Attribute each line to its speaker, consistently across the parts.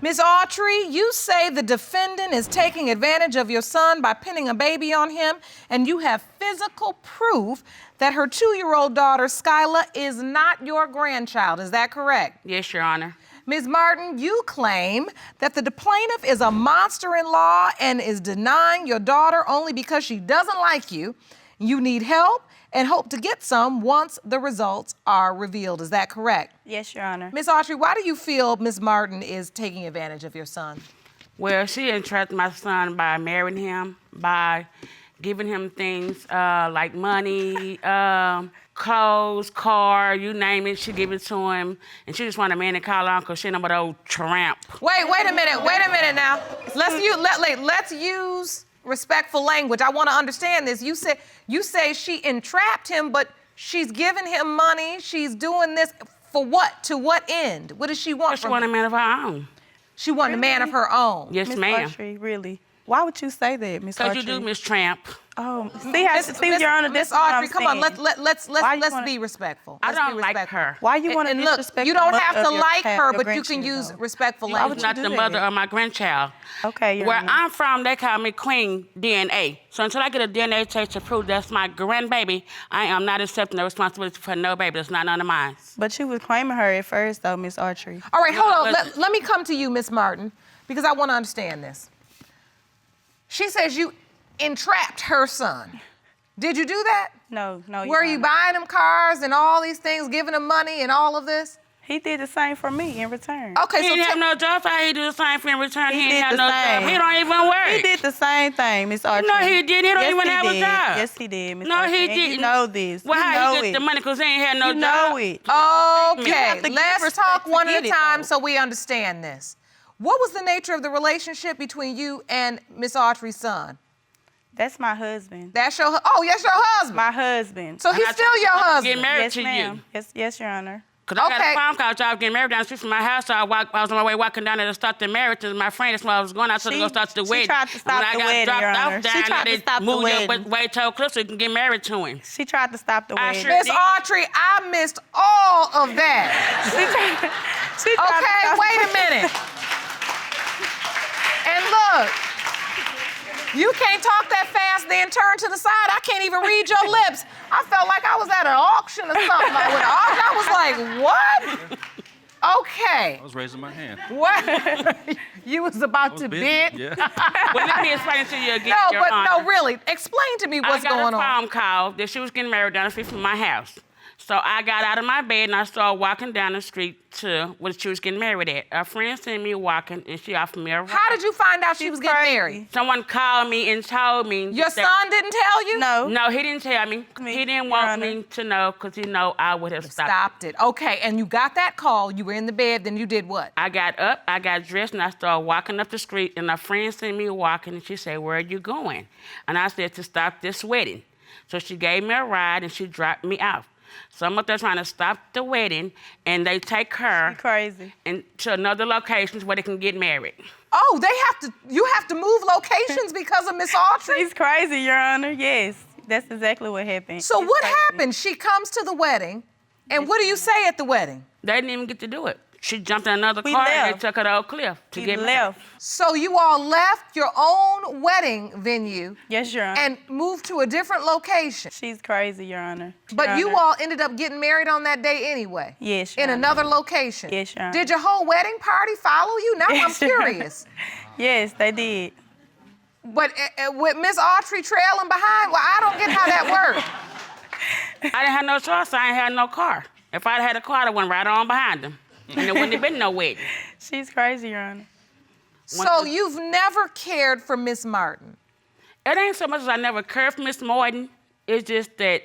Speaker 1: Ms. Autry, you say the defendant is taking advantage of your son by pinning a baby on him, and you have physical proof that her 2-year-old daughter, Skyla, is not your grandchild. Is that correct?
Speaker 2: Yes, Your Honor.
Speaker 1: Ms. Martin, you claim that the plaintiff is a monster-in-law and is denying your daughter only because she doesn't like you. You need help and hope to get some once the results are revealed. Is that correct?
Speaker 3: Yes, Your Honor.
Speaker 1: Ms. Autry, why do you feel Ms. Martin is taking advantage of your son?
Speaker 2: Well, she entrapped my son by marrying him, by giving him things like money, clothes, car, you name it, she give it to him. And she just want a man to call on because she ain't no but old tramp.
Speaker 1: Wait a minute now. Let's use respectful language. I want to understand this. You say she entrapped him, but she's giving him money. She's doing this for what? To what end? What does she want?
Speaker 2: She want a man of her own.
Speaker 1: She want a man of her own.
Speaker 2: Yes, ma'am.
Speaker 3: Ms. Autry, really? Why would you say that, Ms. Autry?
Speaker 2: Because you do, Miss Tramp.
Speaker 3: Oh, see, Your Honor,
Speaker 1: Miss
Speaker 3: this is what I'm
Speaker 1: Autry, come on,
Speaker 3: saying.
Speaker 1: let's be respectful.
Speaker 2: I don't like her.
Speaker 3: Why you want to
Speaker 1: And look,
Speaker 3: disrespect
Speaker 1: you don't
Speaker 3: the
Speaker 1: have
Speaker 3: mother
Speaker 1: to
Speaker 3: of
Speaker 1: like her,
Speaker 3: your
Speaker 1: but you can
Speaker 3: grandchild,
Speaker 1: use
Speaker 3: though?
Speaker 1: respectful
Speaker 2: She's
Speaker 1: language.
Speaker 2: not
Speaker 3: do
Speaker 2: the
Speaker 3: that?
Speaker 2: mother of my grandchild.
Speaker 3: Okay, Your
Speaker 2: Where
Speaker 3: Honor.
Speaker 2: I'm from, they call me Queen DNA. So until I get a DNA test to prove that's my grandbaby, I am not accepting the responsibility for no baby. That's not none of mine.
Speaker 3: But you was claiming her at first, though, Ms. Autry.
Speaker 1: All right, hold on. Let me come to you, Miss Martin, because I want to understand this. She says you entrapped her son. Did you do that?
Speaker 3: No, Your
Speaker 1: Were you
Speaker 3: Honor.
Speaker 1: buying him cars and all these things, giving him money and all of this?
Speaker 3: He did the same for me in return.
Speaker 1: Okay,
Speaker 2: He
Speaker 1: so
Speaker 2: didn't have no job, so how he do the same for in return?
Speaker 3: He
Speaker 2: He
Speaker 3: did
Speaker 2: ain't have
Speaker 3: the
Speaker 2: no
Speaker 3: same.
Speaker 2: job. He don't even work.
Speaker 3: He did the same thing, Miss Autry.
Speaker 2: No, he didn't. He don't
Speaker 3: Yes,
Speaker 2: even
Speaker 3: he
Speaker 2: have a
Speaker 3: did.
Speaker 2: job.
Speaker 3: Yes, he did, Miss
Speaker 2: No,
Speaker 3: Autry.
Speaker 2: he
Speaker 3: And
Speaker 2: didn't.
Speaker 3: You know this.
Speaker 2: Well,
Speaker 3: you
Speaker 2: how
Speaker 3: know
Speaker 2: he get
Speaker 3: it.
Speaker 2: the money? Because he ain't had no
Speaker 3: You
Speaker 2: job.
Speaker 3: know it.
Speaker 1: Okay,
Speaker 3: have to give
Speaker 1: let's
Speaker 3: respect
Speaker 1: talk
Speaker 3: to
Speaker 1: one at
Speaker 3: get
Speaker 1: a
Speaker 3: it,
Speaker 1: time
Speaker 3: though.
Speaker 1: so we understand this. What was the nature of the relationship between you and Miss Autry's son?
Speaker 3: That's my husband.
Speaker 1: That's your husband.
Speaker 3: My husband.
Speaker 1: So he's still your
Speaker 2: Get
Speaker 1: husband.
Speaker 2: married
Speaker 3: Yes,
Speaker 2: to
Speaker 3: ma'am.
Speaker 2: you.
Speaker 3: Yes, Your Honor.
Speaker 2: Because I got
Speaker 1: Okay.
Speaker 2: a phone call, y'all getting married down the street from my house, so I was on my way walking down there to start the marriage to my friend. That's where I was going. I told her to go start the wedding.
Speaker 3: tried to stop the
Speaker 2: when
Speaker 3: wedding,
Speaker 2: I got
Speaker 3: Your
Speaker 2: dropped
Speaker 3: Honor.
Speaker 2: off
Speaker 3: She
Speaker 2: down
Speaker 3: tried
Speaker 2: there,
Speaker 3: to stop the
Speaker 2: moved your
Speaker 3: wedding.
Speaker 2: way to Oak Cliff so you can get married to him.
Speaker 3: She tried to stop the
Speaker 2: I
Speaker 3: wedding.
Speaker 2: sure
Speaker 1: Miss
Speaker 2: did.
Speaker 1: Autry, I missed all of that.
Speaker 3: She tried to
Speaker 1: Okay,
Speaker 3: stop
Speaker 1: wait a minute. And look, you can't talk that fast, then turn to the side. I can't even read your lips. I felt like I was at an auction or something. Like, with an auction, I was like, what? Okay.
Speaker 4: I was raising my hand.
Speaker 1: What? You was about to bid?
Speaker 4: Yeah.
Speaker 2: Well, let me explain to you again,
Speaker 1: No,
Speaker 2: Your
Speaker 1: but
Speaker 2: Honor.
Speaker 1: no, really. Explain to me what's
Speaker 2: I got
Speaker 1: going
Speaker 2: a
Speaker 1: on.
Speaker 2: phone call that she was getting married down the street from my house. So I got out of my bed and I started walking down the street to where she was getting married at. A friend seen me walking and she offered me a ride.
Speaker 1: How did you find out she was getting
Speaker 3: crazy.
Speaker 1: married?
Speaker 2: Someone called me and told me.
Speaker 1: Your
Speaker 2: that-
Speaker 1: son didn't tell you?
Speaker 3: No.
Speaker 2: No, he didn't tell me.
Speaker 3: Me,
Speaker 2: He didn't
Speaker 3: Your
Speaker 2: want
Speaker 3: Honor.
Speaker 2: me to know because he know I would have stopped.
Speaker 1: Stopped it. Okay, and you got that call. You were in the bed, then you did what?
Speaker 2: I got up, I got dressed, and I started walking up the street, and a friend seen me walking, and she said, "Where are you going?" And I said, "To stop this wedding." So she gave me a ride, and she dropped me off. So I'm up there trying to stop the wedding, and they take her
Speaker 3: You crazy.
Speaker 2: to another location where they can get married.
Speaker 1: Oh, you have to move locations because of Miss Autry?
Speaker 3: She's crazy, Your Honor. Yes, that's exactly what happened.
Speaker 1: So
Speaker 3: She's
Speaker 1: what
Speaker 3: crazy.
Speaker 1: happened? She comes to the wedding, and what do you say at the wedding?
Speaker 2: They didn't even get to do it. She jumped in another
Speaker 3: We
Speaker 2: car and
Speaker 3: left.
Speaker 2: they took her to Oak Cliff to
Speaker 3: He
Speaker 2: get married.
Speaker 3: left.
Speaker 1: So you all left your own wedding venue
Speaker 3: Yes, Your Honor.
Speaker 1: and moved to a different location.
Speaker 3: She's crazy, Your Honor.
Speaker 1: But
Speaker 3: Your
Speaker 1: you
Speaker 3: Honor.
Speaker 1: all ended up getting married on that day anyway?
Speaker 3: Yes, Your
Speaker 1: In
Speaker 3: Honor.
Speaker 1: another location?
Speaker 3: Yes, Your Honor.
Speaker 1: Did your whole wedding party follow you? Now I'm
Speaker 3: Yes, Your Honor.
Speaker 1: curious.
Speaker 3: Yes, they did.
Speaker 1: But with Miss Autry trailing behind, well, I don't get how that worked.
Speaker 2: I didn't have no choice. I ain't had no car. If I'd had a car, I went right on behind them. And there wouldn't have been no wedding.
Speaker 3: She's crazy, Your Honor.
Speaker 1: So you've never cared for Miss Martin?
Speaker 2: It ain't so much as I never cared for Miss Morton. It's just that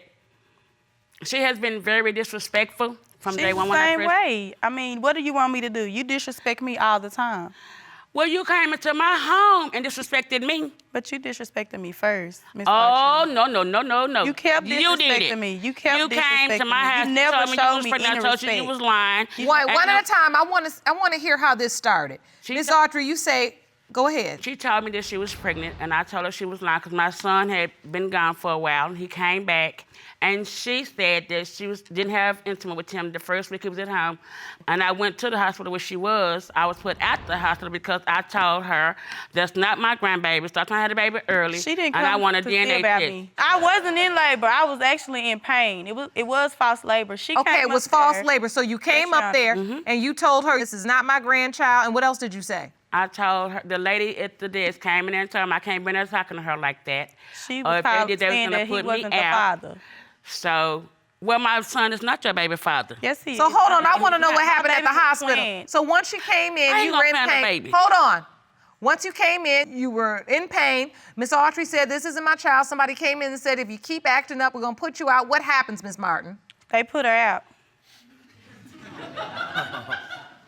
Speaker 2: she has been very disrespectful from
Speaker 3: She's
Speaker 2: day one
Speaker 3: the
Speaker 2: when I
Speaker 3: same
Speaker 2: first...
Speaker 3: way. I mean, what do you want me to do? You disrespect me all the time.
Speaker 2: Well, you came into my home and disrespected me.
Speaker 3: But you disrespected me first, Miss
Speaker 2: Oh,
Speaker 3: Autry.
Speaker 2: no.
Speaker 3: You kept
Speaker 2: You did
Speaker 3: disrespecting
Speaker 2: it.
Speaker 3: me. You kept
Speaker 2: You came to
Speaker 3: disrespecting
Speaker 2: my
Speaker 3: me.
Speaker 2: house.
Speaker 3: You never
Speaker 2: told me you
Speaker 3: showed
Speaker 2: was
Speaker 3: me
Speaker 2: pregnant.
Speaker 3: any
Speaker 2: I told you you
Speaker 3: respect.
Speaker 2: was lying.
Speaker 1: One at a time. I want to hear how this started. Miss Autry, you say, go ahead.
Speaker 2: She told me that she was pregnant, and I told her she was lying because my son had been gone for a while, and he came back, And she said that she didn't have intimate with him the first week he was at home. And I went to the hospital where she was. I was put at the hospital because I told her, that's not my grandbaby. So I had the baby early.
Speaker 3: She didn't come
Speaker 2: and I want a
Speaker 3: to
Speaker 2: DNA
Speaker 3: see about
Speaker 2: test.
Speaker 3: me. I wasn't in labor. I was actually in pain. It was false labor. She
Speaker 1: Okay,
Speaker 3: came
Speaker 1: it was
Speaker 3: up
Speaker 1: false
Speaker 3: there.
Speaker 1: labor. So you came
Speaker 3: Yes,
Speaker 1: up there and you told her, this is not my grandchild. And what else did you say?
Speaker 2: I told her, the lady at the desk came in there and told me I can't be there talking to her like that.
Speaker 3: She
Speaker 2: Or
Speaker 3: was
Speaker 2: if they
Speaker 3: called
Speaker 2: did, they was
Speaker 3: saying
Speaker 2: gonna
Speaker 3: that he
Speaker 2: put me
Speaker 3: wasn't the
Speaker 2: out.
Speaker 3: father.
Speaker 2: So, well, my son is not your baby father.
Speaker 3: Yes, he is.
Speaker 1: So hold on, I want to know what
Speaker 3: My
Speaker 1: happened at the
Speaker 3: baby's a
Speaker 1: hospital.
Speaker 3: twin.
Speaker 1: So once you came in,
Speaker 2: I ain't
Speaker 1: you
Speaker 2: gonna
Speaker 1: were in
Speaker 2: find a
Speaker 1: pain.
Speaker 2: baby.
Speaker 1: Hold on. Once you came in, you were in pain. Miss Autry said, this isn't my child. Somebody came in and said, if you keep acting up, we're going to put you out. What happens, Miss Martin?
Speaker 3: They put her out.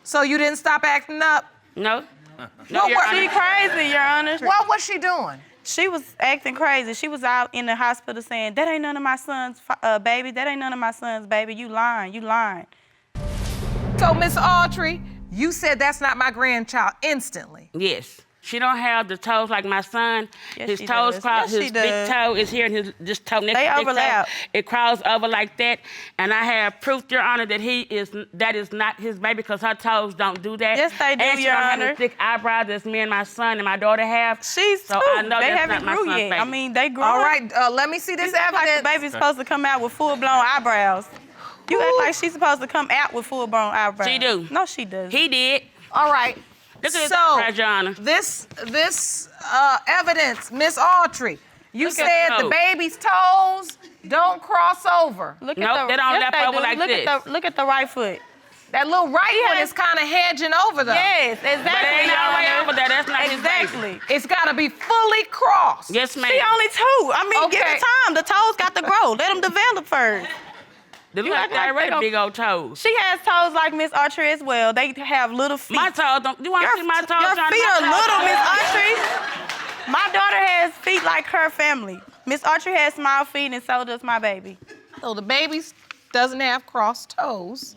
Speaker 1: So you didn't stop acting up?
Speaker 2: No?
Speaker 1: What
Speaker 2: Your
Speaker 1: were-
Speaker 2: Honor.
Speaker 3: She crazy, Your Honor.
Speaker 1: What was she doing?
Speaker 3: She was acting crazy. She was out in the hospital saying, that ain't none of my son's baby. That ain't none of my son's baby. You lying. You lying.
Speaker 1: So, Miss Autry, you said that's not my grandchild instantly.
Speaker 2: Yes. She don't have the toes like my son.
Speaker 3: Yes,
Speaker 2: His
Speaker 3: she
Speaker 2: toes
Speaker 3: does.
Speaker 2: cross.
Speaker 3: Yes, she
Speaker 2: His big
Speaker 3: does.
Speaker 2: toe is here, and his this toe next
Speaker 3: They
Speaker 2: to his big toe,
Speaker 3: overlap.
Speaker 2: it crawls over like that. And I have proof, Your Honor, that that is not his baby because her toes don't do that.
Speaker 3: Yes, they do,
Speaker 2: and she
Speaker 3: Your
Speaker 2: don't have
Speaker 3: Honor.
Speaker 2: the thick eyebrows as me and my son and my daughter have.
Speaker 3: She's
Speaker 2: so
Speaker 3: two.
Speaker 2: I know
Speaker 3: They
Speaker 2: that's
Speaker 3: haven't
Speaker 2: not my
Speaker 3: grew
Speaker 2: son's
Speaker 3: yet.
Speaker 2: baby.
Speaker 3: I mean, they grew.
Speaker 1: All right, let me see this
Speaker 3: Like
Speaker 1: evidence.
Speaker 3: the baby's supposed to come out with full-blown eyebrows. You act like she's supposed to come out with full-blown eyebrows.
Speaker 2: She do.
Speaker 3: No, she doesn't.
Speaker 2: He did.
Speaker 1: All right.
Speaker 2: Look at this
Speaker 1: So,
Speaker 2: eyebrows, Your Honor.
Speaker 1: this evidence, Miss Autry, you
Speaker 2: Look at
Speaker 1: said
Speaker 2: the
Speaker 1: the
Speaker 2: toes.
Speaker 1: baby's toes don't cross over.
Speaker 3: Look
Speaker 2: Nope,
Speaker 3: at the,
Speaker 2: they don't
Speaker 3: yes,
Speaker 2: lap
Speaker 3: they
Speaker 2: over
Speaker 3: do.
Speaker 2: like
Speaker 3: look
Speaker 2: this.
Speaker 3: Look at the right foot.
Speaker 1: That little right one
Speaker 3: has-
Speaker 1: is kind of hedging over though.
Speaker 3: Yes, exactly.
Speaker 2: But it ain't all the way
Speaker 3: Your Honor.
Speaker 2: over there. That's not his baby.
Speaker 3: Exactly.
Speaker 1: It's got to be fully crossed.
Speaker 2: Yes, ma'am.
Speaker 3: She only two. I mean, give
Speaker 1: Okay.
Speaker 3: it time. The toes got to grow. Let them develop first.
Speaker 2: They look
Speaker 3: You
Speaker 2: like
Speaker 3: act like
Speaker 2: they
Speaker 3: they
Speaker 2: already
Speaker 3: don't-
Speaker 2: big old toes.
Speaker 3: She has toes like Miss Autry as well. They have little feet.
Speaker 2: My toes don't. You want to see my toes?
Speaker 3: Your
Speaker 2: Your Honor?
Speaker 3: feet
Speaker 2: My
Speaker 3: are
Speaker 2: toes
Speaker 3: little,
Speaker 2: don't-
Speaker 3: Miss Autry. My daughter has feet like her family. Miss Autry has small feet, and so does my baby.
Speaker 1: So the baby doesn't have crossed toes.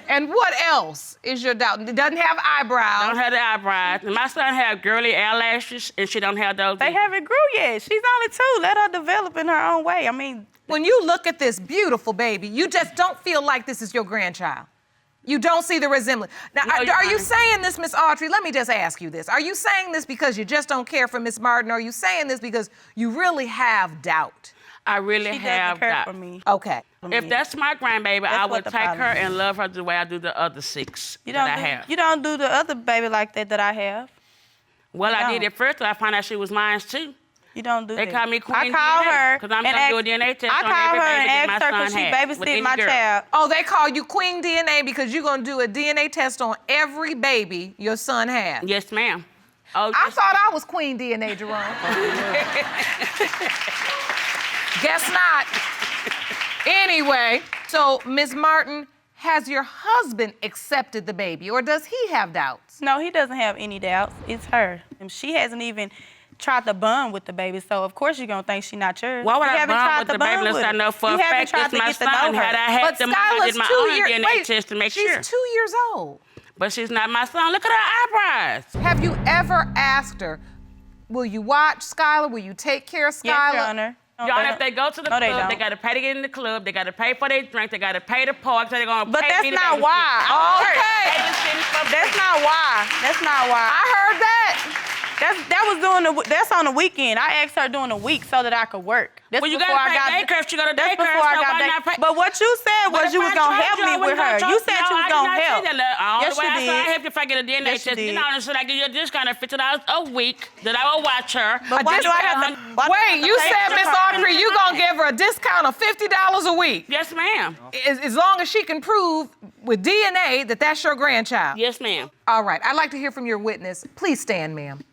Speaker 1: And what else is your doubt? It doesn't have eyebrows.
Speaker 2: Don't have the eyebrows. And my son have girly eyelashes, and she don't have those.
Speaker 3: They haven't grew yet. She's only two. Let her develop in her own way. I mean,
Speaker 1: When you look at this beautiful baby, you just don't feel like this is your grandchild. You don't see the resemblance. Now,
Speaker 2: No,
Speaker 1: are
Speaker 2: Your
Speaker 1: you
Speaker 2: Honor.
Speaker 1: saying this, Miss Autry? Let me just ask you this. Are you saying this because you just don't care for Miss Martin, or are you saying this because you really have doubt?
Speaker 2: I really
Speaker 3: she
Speaker 2: have
Speaker 3: doesn't care
Speaker 2: that.
Speaker 3: for me.
Speaker 1: Okay.
Speaker 2: If that's my grandbaby, I
Speaker 3: That's
Speaker 2: would
Speaker 3: what the
Speaker 2: take her
Speaker 3: problem is.
Speaker 2: and love her the way I do the other six
Speaker 3: You
Speaker 2: that
Speaker 3: don't
Speaker 2: I
Speaker 3: do,
Speaker 2: have.
Speaker 3: you don't do the other baby like that I have.
Speaker 2: Well, I
Speaker 3: don't.
Speaker 2: did it first till I found out she was mine too.
Speaker 3: You don't do
Speaker 2: They
Speaker 3: that.
Speaker 2: call me Queen
Speaker 3: I call
Speaker 2: DNA,
Speaker 3: her
Speaker 2: 'cause I'm
Speaker 3: and
Speaker 2: gonna do a
Speaker 3: ask-
Speaker 2: DNA test
Speaker 3: I
Speaker 2: on
Speaker 3: call
Speaker 2: every
Speaker 3: her
Speaker 2: baby
Speaker 3: and
Speaker 2: that my
Speaker 3: ask her
Speaker 2: son
Speaker 3: because she
Speaker 2: had, with any
Speaker 3: babysitted my
Speaker 2: girl.
Speaker 3: child.
Speaker 1: Oh, they call you Queen DNA because you're going to do a DNA test on every baby your son has.
Speaker 2: Yes, ma'am. Oh,
Speaker 1: I
Speaker 2: yes.
Speaker 1: thought I was Queen DNA, Jerome. Guess not. Anyway, so Miss Martin, has your husband accepted the baby, or does he have doubts?
Speaker 3: No, he doesn't have any doubts. It's her. And she hasn't even tried to bond with the baby, so of course you're gonna think she's not yours.
Speaker 2: Why would
Speaker 3: You
Speaker 2: I
Speaker 3: haven't
Speaker 2: bond
Speaker 3: tried
Speaker 2: with
Speaker 3: to
Speaker 2: the baby
Speaker 3: bond
Speaker 2: unless
Speaker 3: with
Speaker 2: I
Speaker 3: her.
Speaker 2: know for
Speaker 3: You
Speaker 2: a
Speaker 3: haven't
Speaker 2: fact
Speaker 3: tried
Speaker 2: it's
Speaker 3: to
Speaker 2: my
Speaker 3: get to know
Speaker 2: son?
Speaker 3: her.
Speaker 2: Had I had
Speaker 1: But
Speaker 2: them, I did
Speaker 1: Skylar's
Speaker 2: my
Speaker 1: 2
Speaker 2: own
Speaker 1: years.
Speaker 2: DNA
Speaker 1: Wait,
Speaker 2: test to make
Speaker 1: she's
Speaker 2: sure.
Speaker 1: 2 years old.
Speaker 2: But she's not my son. Look at her eyebrows.
Speaker 1: Have you ever asked her, will you watch Skylar? Will you take care of Skylar?
Speaker 3: Yes, Your Honor. No,
Speaker 2: Y'all,
Speaker 3: they
Speaker 2: if they go to the
Speaker 3: no,
Speaker 2: club,
Speaker 3: they
Speaker 2: they
Speaker 3: don't.
Speaker 2: got to pay to get in the club. They got to pay for their drink. They got to pay the park. So they're gonna
Speaker 3: But
Speaker 2: pay
Speaker 3: that's
Speaker 2: me to
Speaker 3: not
Speaker 2: babysit.
Speaker 3: why.
Speaker 1: Okay.
Speaker 3: That's not why. That's not why.
Speaker 1: I heard that.
Speaker 3: That's on the weekend. I asked her during the week so that I could work. That's
Speaker 2: Well, you
Speaker 3: before
Speaker 2: gotta
Speaker 3: I
Speaker 2: pay
Speaker 3: got
Speaker 2: daycare if she go to
Speaker 3: That's
Speaker 2: daycare,
Speaker 3: before I
Speaker 2: so
Speaker 3: got
Speaker 2: why
Speaker 3: day-
Speaker 2: not pay-
Speaker 3: But what you said
Speaker 2: But
Speaker 3: was
Speaker 2: if
Speaker 3: you
Speaker 2: I
Speaker 3: was gonna
Speaker 2: told
Speaker 3: help
Speaker 2: you, I
Speaker 3: me with
Speaker 2: wouldn't
Speaker 3: her.
Speaker 2: have
Speaker 3: You
Speaker 2: told
Speaker 3: said
Speaker 2: no,
Speaker 3: you was
Speaker 2: I
Speaker 3: gonna
Speaker 2: did not
Speaker 3: help.
Speaker 2: say that. All
Speaker 3: Yes,
Speaker 2: the way
Speaker 3: you
Speaker 2: I said I
Speaker 3: did.
Speaker 2: help you if I get a DNA
Speaker 3: Yes, you
Speaker 2: test.
Speaker 3: did.
Speaker 2: Not only should I give you a discount of $50 a week that I will watch her.
Speaker 3: But why do I have to? why do I have
Speaker 1: Wait,
Speaker 3: to
Speaker 1: you
Speaker 3: pay
Speaker 1: said,
Speaker 3: for
Speaker 1: Miss
Speaker 3: her?
Speaker 1: Autry, you gonna give her a discount of $50 a week,
Speaker 2: Yes, ma'am.
Speaker 1: as long as she can prove with DNA that that's your grandchild.
Speaker 2: Yes, ma'am.
Speaker 1: All right, I'd like to hear from your witness. Please stand, ma'am.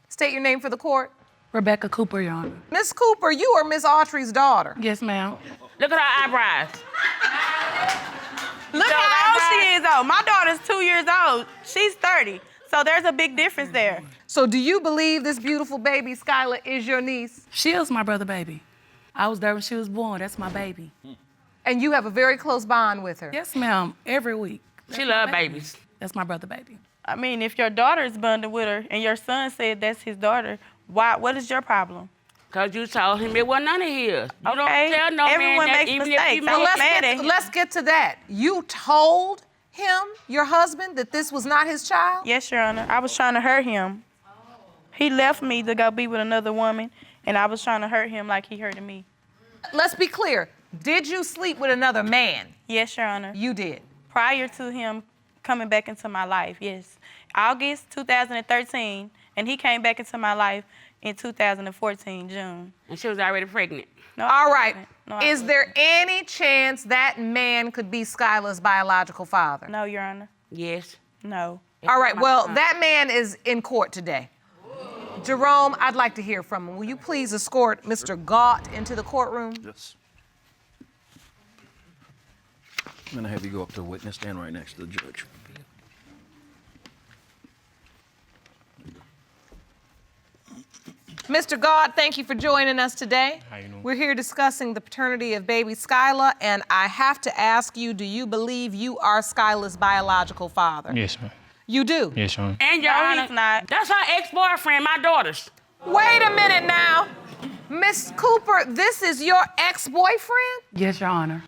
Speaker 1: State your name for the court.
Speaker 4: Rebecca Cooper, Your Honor.
Speaker 1: Miss Cooper, you are Miss Autry's daughter.
Speaker 4: Yes, ma'am.
Speaker 2: Look at her eyebrows.
Speaker 3: Look how old she is, though. My daughter's 2 years old. She's 30. So there's a big difference there.
Speaker 1: So do you believe this beautiful baby, Skylar, is your niece?
Speaker 4: She is my brother baby. I was there when she was born. That's my baby.
Speaker 1: And you have a very close bond with her?
Speaker 4: Yes, ma'am. Every week.
Speaker 2: She love babies.
Speaker 4: That's my brother baby.
Speaker 3: I mean, if your daughter is bonded with her and your son said that's his daughter, what is your problem?
Speaker 2: Because you told him it wasn't none of his. You don't
Speaker 3: Okay.
Speaker 2: tell no
Speaker 3: Everyone
Speaker 2: man that
Speaker 3: makes
Speaker 2: even
Speaker 3: mistakes.
Speaker 2: if he
Speaker 3: I
Speaker 2: made
Speaker 3: was mad at him.
Speaker 1: Let's get to that. You told him, your husband, that this was not his child?
Speaker 3: Yes, Your Honor. I was trying to hurt him. He left me to go be with another woman, and I was trying to hurt him like he hurted me.
Speaker 1: Let's be clear. Did you sleep with another man?
Speaker 3: Yes, Your Honor.
Speaker 1: You did.
Speaker 3: Prior to him coming back into my life, yes. August 2013, and he came back into my life in 2014, June.
Speaker 2: And she was already pregnant.
Speaker 3: No,
Speaker 1: All right.
Speaker 3: No, I
Speaker 1: Is
Speaker 3: wasn't.
Speaker 1: there any chance that man could be Skylar's biological father?
Speaker 3: No, Your Honor.
Speaker 2: Yes.
Speaker 3: No.
Speaker 1: All right, well, that man is in court today. Jerome, I'd like to hear from him. Will you please escort Mr. Gott into the courtroom?
Speaker 5: Yes. I'm gonna have you go up to the witness stand right next to the judge.
Speaker 1: Mr. Gott, thank you for joining us today.
Speaker 6: How you doing?
Speaker 1: We're here discussing the paternity of baby Skylar, and I have to ask you, do you believe you are Skylar's biological father?
Speaker 6: Yes, ma'am.
Speaker 1: You do?
Speaker 6: Yes, Your Honor.
Speaker 2: And Your
Speaker 3: No,
Speaker 2: Honor,
Speaker 3: he's not.
Speaker 2: that's her ex-boyfriend, my daughter's.
Speaker 1: Wait a minute now. Miss Cooper, this is your ex-boyfriend?
Speaker 4: Yes, Your Honor.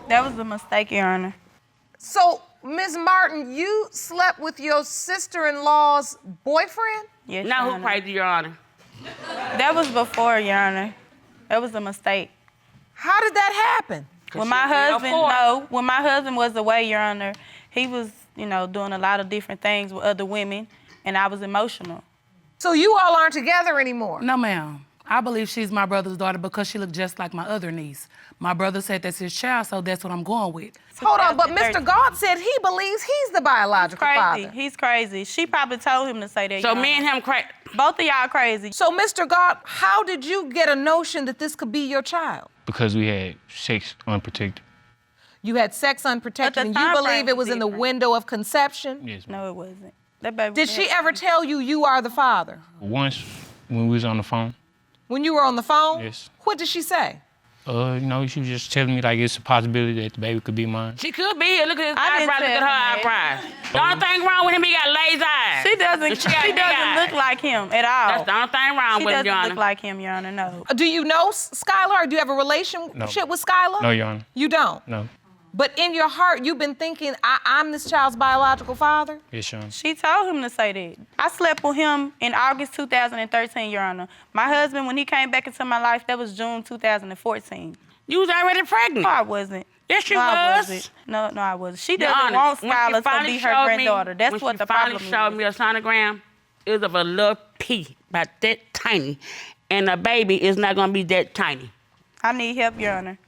Speaker 3: That was a mistake, Your Honor.
Speaker 1: So, Ms. Martin, you slept with your sister-in-law's boyfriend?
Speaker 3: Yes,
Speaker 2: Now
Speaker 3: Your
Speaker 2: who
Speaker 3: Honor.
Speaker 2: crazy, Your Honor?
Speaker 3: That was before, Your Honor. That was a mistake.
Speaker 1: How did that happen?
Speaker 3: When my
Speaker 2: she was
Speaker 3: husband,
Speaker 2: before.
Speaker 3: no, when my husband was away, Your Honor, he was, doing a lot of different things with other women, and I was emotional.
Speaker 1: So you all aren't together anymore?
Speaker 4: No, ma'am. I believe she's my brother's daughter because she looked just like my other niece. My brother said that's his child, so that's what I'm going with.
Speaker 1: Hold on, but
Speaker 3: 2013.
Speaker 1: Mr. Gott said he believes he's the biological
Speaker 3: Crazy.
Speaker 1: father.
Speaker 3: He's crazy. She probably told him to say that.
Speaker 2: So
Speaker 3: Your
Speaker 2: me and
Speaker 3: Honor.
Speaker 2: him crazy.
Speaker 3: Both of y'all crazy.
Speaker 1: So, Mr. Gott, how did you get a notion that this could be your child?
Speaker 6: Because we had sex unprotected.
Speaker 1: You had sex unprotected,
Speaker 3: But the
Speaker 1: and you
Speaker 3: time
Speaker 1: believe
Speaker 3: frame
Speaker 1: it
Speaker 3: was
Speaker 1: was in the
Speaker 3: different.
Speaker 1: window of conception?
Speaker 6: Yes, ma'am.
Speaker 3: No, it wasn't. That baby.
Speaker 1: Did she ever tell you you are the father?
Speaker 6: Once when we was on the phone,
Speaker 1: When you were on the phone?
Speaker 6: Yes.
Speaker 1: What did she say?
Speaker 6: she was just telling me like it's a possibility that the baby could be mine.
Speaker 2: She could be here. Look at his
Speaker 3: I didn't
Speaker 2: eyebrows. Look at
Speaker 3: tell
Speaker 2: her
Speaker 3: him that.
Speaker 2: eyebrows. The only thing wrong with him, he got lazy eyes.
Speaker 3: She doesn't.
Speaker 2: And
Speaker 3: She
Speaker 2: got big
Speaker 3: doesn't
Speaker 2: eyes.
Speaker 3: look like him at all.
Speaker 2: That's the only thing wrong
Speaker 3: She
Speaker 2: with him,
Speaker 3: doesn't
Speaker 2: Your
Speaker 3: look
Speaker 2: Honor.
Speaker 3: like him, Your Honor. No.
Speaker 1: Do you know Skylar, or do you have a relationship with Skylar?
Speaker 6: No, Your Honor.
Speaker 1: You don't?
Speaker 6: No.
Speaker 1: But in your heart, you've been thinking, I'm this child's biological father?
Speaker 6: Yes, Your Honor.
Speaker 3: She told him to say that. I slept with him in August 2013, Your Honor. My husband, when he came back into my life, that was June 2014.
Speaker 2: You was already pregnant.
Speaker 3: No, I wasn't.
Speaker 2: Yes, you
Speaker 3: no, I
Speaker 2: was.
Speaker 3: wasn't. No, I wasn't. She
Speaker 2: Your
Speaker 3: doesn't
Speaker 2: Honor,
Speaker 3: want
Speaker 2: when she
Speaker 3: Skylar to
Speaker 2: finally
Speaker 3: be her
Speaker 2: showed
Speaker 3: granddaughter. That's
Speaker 2: when
Speaker 3: what
Speaker 2: she
Speaker 3: the
Speaker 2: finally
Speaker 3: problem
Speaker 2: showed
Speaker 3: is.
Speaker 2: me a sonogram, it was of a little pea, about that tiny. And a baby is not going to be that tiny.
Speaker 3: I need help, Your Honor.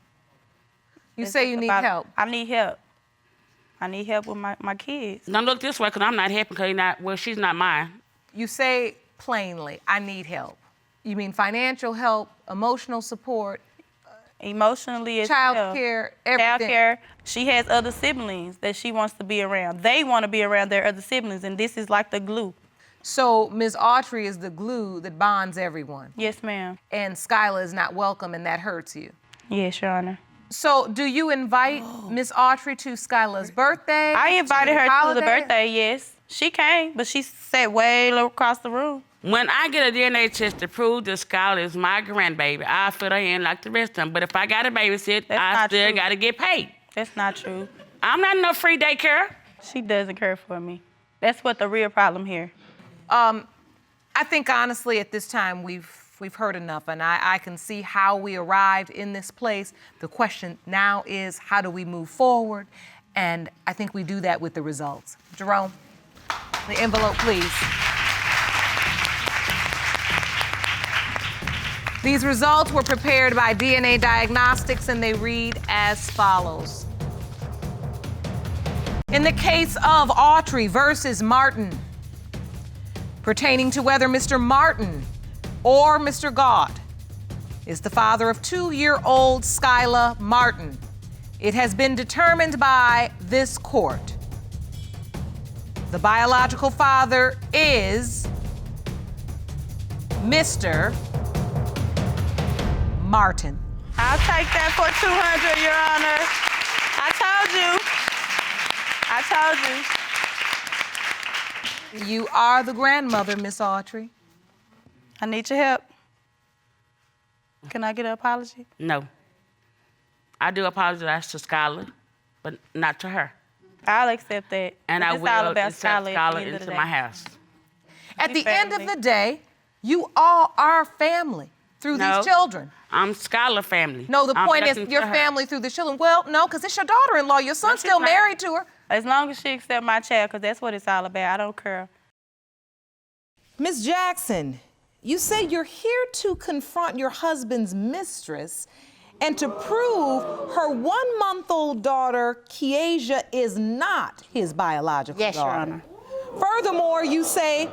Speaker 1: You
Speaker 3: That's
Speaker 1: say
Speaker 3: just
Speaker 1: you need
Speaker 3: about-
Speaker 1: help.
Speaker 3: I need help. I need help with my kids.
Speaker 2: Don't look this way, because I'm not happy, because she's not mine.
Speaker 1: You say plainly, I need help. You mean financial help, emotional support,
Speaker 3: Emotionally as
Speaker 1: child
Speaker 3: well.
Speaker 1: care, everything.
Speaker 3: Child care. She has other siblings that she wants to be around. They want to be around their other siblings, and this is like the glue.
Speaker 1: So Ms. Autry is the glue that bonds everyone.
Speaker 3: Yes, ma'am.
Speaker 1: And Skylar is not welcome, and that hurts you.
Speaker 3: Yes, Your Honor.
Speaker 1: So do you invite Ms. Autry to Skylar's birthday?
Speaker 3: I invited her to the
Speaker 1: holiday?
Speaker 3: birthday, yes. She came, but she sat way across the room.
Speaker 2: When I get a DNA test to prove that Skylar is my grandbaby, I'll fit her in like the rest of them. But if I got to babysit,
Speaker 3: That's
Speaker 2: I
Speaker 3: not
Speaker 2: still
Speaker 3: true.
Speaker 2: got to get paid.
Speaker 3: That's not true.
Speaker 2: I'm not in no free daycare.
Speaker 3: She doesn't care for me. That's what the real problem here.
Speaker 1: I think honestly at this time we've heard enough, and I can see how we arrived in this place. The question now is, how do we move forward? And I think we do that with the results. Jerome, the envelope, please. These results were prepared by DNA Diagnostics, and they read as follows. In the case of Autry versus Martin, pertaining to whether Mr. Martin or Mr. Gott is the father of 2-year-old Skylar Martin, it has been determined by this court. The biological father is Mr. Martin.
Speaker 3: I'll take that for 200, Your Honor. I told you.
Speaker 1: You are the grandmother, Miss Autry.
Speaker 3: I need your help. Can I get an apology?
Speaker 2: No. I do apologize to Skylar, but not to her.
Speaker 3: I'll accept that.
Speaker 2: And
Speaker 3: But
Speaker 2: I
Speaker 3: it's all
Speaker 2: will
Speaker 3: about
Speaker 2: accept
Speaker 3: Skylar at the
Speaker 2: Skylar
Speaker 3: end of the
Speaker 2: into
Speaker 3: day.
Speaker 2: my house.
Speaker 1: At
Speaker 3: We
Speaker 1: the end of
Speaker 3: family.
Speaker 1: the day, you all are family through
Speaker 2: No.
Speaker 1: these children.
Speaker 2: I'm Skylar family.
Speaker 1: No, the
Speaker 2: I'm
Speaker 1: point is
Speaker 2: blessing
Speaker 1: your
Speaker 2: to her.
Speaker 1: family through the children. Well, no, because it's your daughter-in-law. Your son's
Speaker 2: she's
Speaker 1: still
Speaker 2: not.
Speaker 1: married to her.
Speaker 3: As long as she accept my child, because that's what it's all about. I don't care.
Speaker 1: Ms. Jackson, you say you're here to confront your husband's mistress and to prove her 1-month-old daughter, Kiesha, is not his biological
Speaker 7: Yes, Your
Speaker 1: daughter.
Speaker 7: Honor.
Speaker 1: Furthermore, you say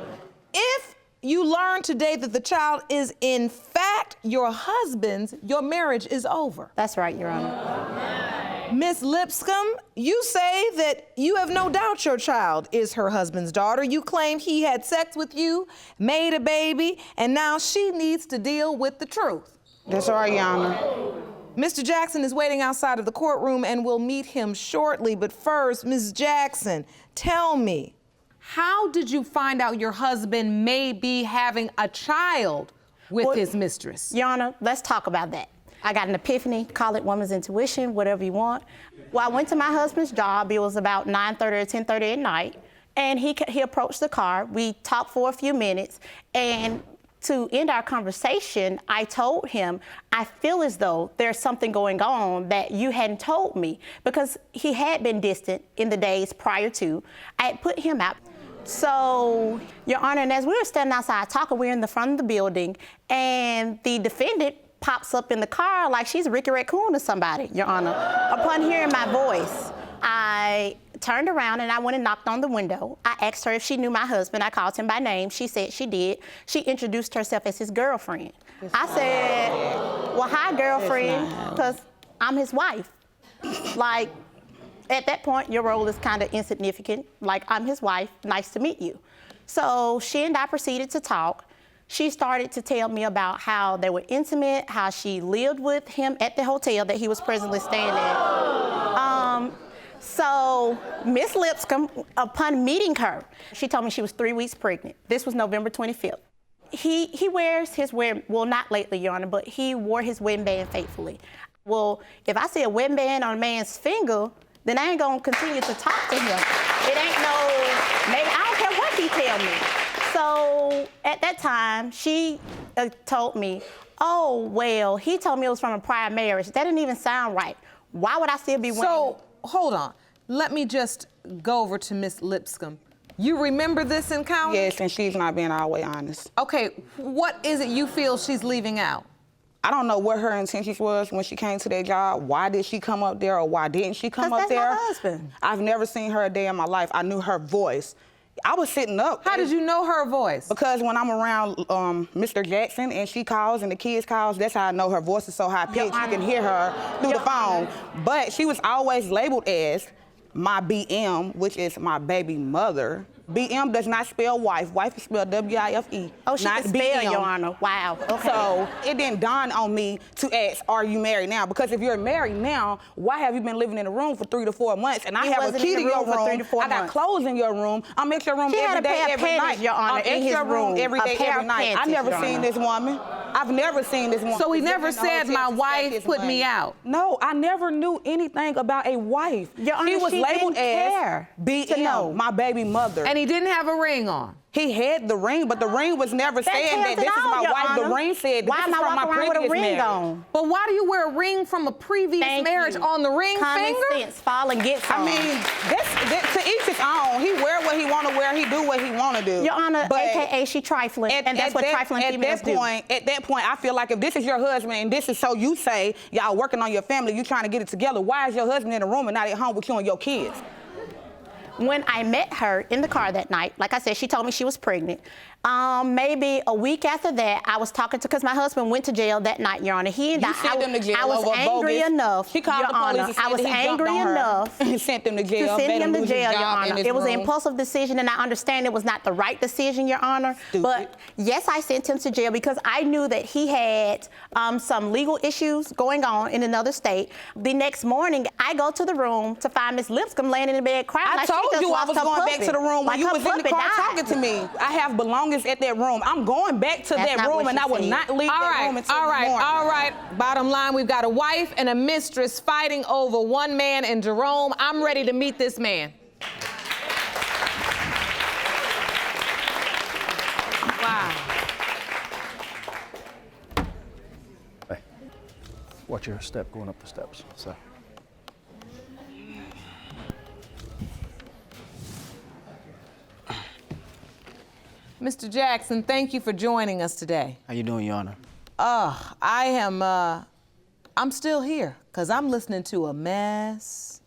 Speaker 1: if you learn today that the child is in fact your husband's, your marriage is over.
Speaker 7: That's right, Your Honor.
Speaker 1: Miss Lipscomb, you say that you have no doubt your child is her husband's daughter. You claim he had sex with you, made a baby, and now she needs to deal with the truth.
Speaker 8: That's right, Your Honor.
Speaker 1: Mr. Jackson is waiting outside of the courtroom and we'll meet him shortly. But first, Ms. Jackson, tell me, how did you find out your husband may be having a child with his mistress?
Speaker 7: Your Honor, let's talk about that. I got an epiphany, call it woman's intuition, whatever you want. Well, I went to my husband's job. It was about 9:30 or 10:30 at night, and he approached the car. We talked for a few minutes, and to end our conversation, I told him, I feel as though there's something going on that you hadn't told me, because he had been distant in the days prior to. I had put him out. So, Your Honor, and as we were standing outside talking, we were in the front of the building, and the defendant pops up in the car like she's Ricky Raccoon or somebody, Your Honor. Upon hearing my voice, I turned around and I went and knocked on the window. I asked her if she knew my husband. I called him by name. She said she did. She introduced herself as his girlfriend. I said, well, hi, girlfriend, because I'm his wife. Like, at that point, your role is kind of insignificant. Like, I'm his wife, nice to meet you. So she and I proceeded to talk. She started to tell me about how they were intimate, how she lived with him at the hotel that he was presently staying at. So Miss Lipscomb, upon meeting her, she told me she was 3 weeks pregnant. This was November 25th. He wears his wedding, well, not lately, Your Honor, but he wore his wedding band faithfully. Well, if I see a wedding band on a man's finger, then I ain't gonna continue to talk to him. It ain't no, maybe, I don't care what he tell me. So at that time, she told me, oh, well, he told me it was from a prior marriage. That didn't even sound right. Why would I still be wearing?
Speaker 1: So, hold on. Let me just go over to Miss Lipscomb. You remember this encounter?
Speaker 8: Yes, and she's not being all the way honest.
Speaker 1: Okay, what is it you feel she's leaving out?
Speaker 8: I don't know what her intentions was when she came to that job. Why did she come up there or why didn't she come up
Speaker 7: that's
Speaker 8: there?
Speaker 7: my husband.
Speaker 8: I've never seen her a day in my life. I knew her voice. I was sitting up.
Speaker 1: How did you know her voice?
Speaker 8: Because when I'm around Mr. Jackson and she calls and the kids calls, that's how I know her voice is so high pitched. You can hear her through the phone. But she was always labeled as my BM, which is my baby mother. BM does not spell wife. Wife is spelled W-I-F-E.
Speaker 7: Oh, she
Speaker 8: not
Speaker 7: can spell,
Speaker 8: BM.
Speaker 7: Your Honor. Wow. Okay.
Speaker 8: So it didn't dawn on me to ask, are you married now? Because if you're married now, why have you been living in a room for 3 to 4 months? And I
Speaker 7: He
Speaker 8: have a
Speaker 7: wasn't
Speaker 8: key
Speaker 7: in
Speaker 8: to
Speaker 7: the
Speaker 8: your
Speaker 7: room for
Speaker 8: room.
Speaker 7: 3 to 4
Speaker 8: I got
Speaker 7: months.
Speaker 8: clothes in your room. I'm at your room
Speaker 7: She had
Speaker 8: every
Speaker 7: a pair
Speaker 8: day,
Speaker 7: of
Speaker 8: every
Speaker 7: panties,
Speaker 8: night.
Speaker 7: Your Honor,
Speaker 8: I'm
Speaker 7: in
Speaker 8: at
Speaker 7: his
Speaker 8: your room
Speaker 7: room.
Speaker 8: every
Speaker 7: A
Speaker 8: day,
Speaker 7: pair
Speaker 8: every
Speaker 7: of
Speaker 8: night. I've
Speaker 7: panties,
Speaker 8: never
Speaker 7: Your
Speaker 8: seen
Speaker 7: Honor.
Speaker 8: this woman. I've never seen this woman.
Speaker 1: So he
Speaker 8: Just
Speaker 1: never
Speaker 8: in the
Speaker 1: said,
Speaker 8: hotel
Speaker 1: my
Speaker 8: to
Speaker 1: wife
Speaker 8: stack his
Speaker 1: put me
Speaker 8: money.
Speaker 1: out.
Speaker 8: No, I never knew anything about a wife.
Speaker 7: Your Honor,
Speaker 8: she was
Speaker 7: she
Speaker 8: labeled
Speaker 7: didn't
Speaker 8: as
Speaker 7: care to
Speaker 8: BM,
Speaker 7: know.
Speaker 8: my baby mother.
Speaker 1: And he didn't have a ring on.
Speaker 8: He had the ring, but the ring was never saying that
Speaker 7: tells
Speaker 8: this
Speaker 7: it
Speaker 8: is
Speaker 7: all,
Speaker 8: my
Speaker 7: Your
Speaker 8: wife.
Speaker 7: Honor.
Speaker 8: The ring said
Speaker 7: Why
Speaker 8: this
Speaker 7: am
Speaker 8: is
Speaker 7: I
Speaker 8: from my
Speaker 7: walking around with a
Speaker 8: previous
Speaker 7: ring
Speaker 8: marriage.
Speaker 7: on?
Speaker 1: But why do you wear a ring from a previous
Speaker 7: Thank
Speaker 1: marriage
Speaker 7: you.
Speaker 1: on the ring
Speaker 7: Common
Speaker 1: finger?
Speaker 7: sense, fall and get some.
Speaker 8: I mean, that's to each his own. He wear what he want to wear. He do what he want to do.
Speaker 7: Your Honor,
Speaker 8: But
Speaker 7: AKA she trifling, and that's what trifling females do.
Speaker 8: At that point, I feel like if this is your husband and this is so you say y'all working on your family, you trying to get it together, why is your husband in the room and not at home with you and your kids?
Speaker 7: When I met her in the car that night, like I said, she told me she was pregnant. Maybe a week after that, I was talking to, because my husband went to jail that night, Your Honor. He and
Speaker 8: You sent them to jail
Speaker 7: I was
Speaker 8: over
Speaker 7: angry
Speaker 8: bogus.
Speaker 7: enough,
Speaker 8: He called
Speaker 7: Your
Speaker 8: the police
Speaker 7: Honor.
Speaker 8: and said
Speaker 7: I was
Speaker 8: that he jumped
Speaker 7: angry
Speaker 8: on her
Speaker 7: enough
Speaker 8: and sent them to jail.
Speaker 7: to send
Speaker 8: made
Speaker 7: him to
Speaker 8: lose his
Speaker 7: jail, Your
Speaker 8: job
Speaker 7: Honor.
Speaker 8: in his
Speaker 7: It was an
Speaker 8: room.
Speaker 7: impulsive decision, and I understand it was not the right decision, Your Honor.
Speaker 8: Stupid.
Speaker 7: But yes, I sent him to jail because I knew that he had some legal issues going on in another state. The next morning, I go to the room to find Miss Lipscomb laying in the bed crying.
Speaker 8: I
Speaker 7: like she
Speaker 8: told
Speaker 7: just
Speaker 8: you I
Speaker 7: lost
Speaker 8: was
Speaker 7: her
Speaker 8: going back
Speaker 7: puppy.
Speaker 8: to the room when
Speaker 7: Like
Speaker 8: you
Speaker 7: her
Speaker 8: was in the
Speaker 7: puppy
Speaker 8: car
Speaker 7: died.
Speaker 8: talking to me. I have belongings longest at that room. I'm going back to
Speaker 7: That's
Speaker 8: that
Speaker 7: not
Speaker 8: room,
Speaker 7: what
Speaker 8: and
Speaker 7: she
Speaker 8: I will
Speaker 7: said.
Speaker 8: not leave that room until the morning.
Speaker 1: All right. Bottom line, we've got a wife and a mistress fighting over one man in Jerome. I'm ready to meet this man. Wow.
Speaker 5: Hey, watch your step going up the steps. So.
Speaker 1: Mr. Jackson, thank you for joining us today.
Speaker 9: How you doing, Your Honor?
Speaker 1: I'm still here because I'm listening to a mess.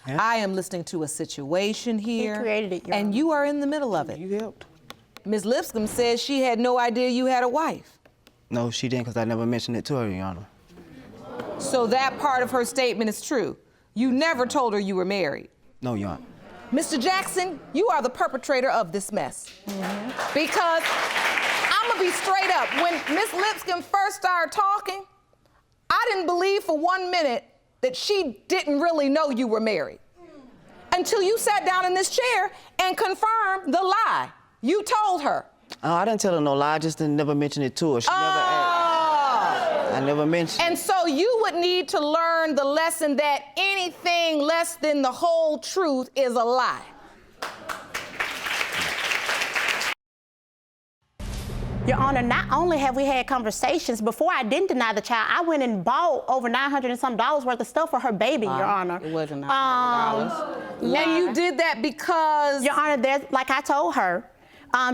Speaker 9: Yeah.
Speaker 1: I am listening to a situation here.
Speaker 7: He created it, Your
Speaker 1: and
Speaker 7: Honor.
Speaker 1: you are in the middle of it.
Speaker 8: You helped.
Speaker 1: Ms. Lipscomb says she had no idea you had a wife.
Speaker 9: No, she didn't, because I never mentioned it to her, Your Honor.
Speaker 1: So that part of her statement is true. You never told her you were married.
Speaker 9: No, Your Honor.
Speaker 1: Mr. Jackson, you are the perpetrator of this mess. Because I'm gonna be straight up. When Miss Lipscomb first started talking, I didn't believe for 1 minute that she didn't really know you were married. Until you sat down in this chair and confirmed the lie. You told her.
Speaker 9: Oh, I didn't tell her no lie. I just didn't never mention it to her. She never asked. I never mentioned.
Speaker 1: And so you would need to learn the lesson that anything less than the whole truth is a lie.
Speaker 7: Your Honor, not only have we had conversations, before I didn't deny the child, I went and bought over $900 and some worth of stuff for her baby, Your Honor.
Speaker 8: It wasn't $900.
Speaker 1: And you did that because...
Speaker 7: Your Honor, like I told her,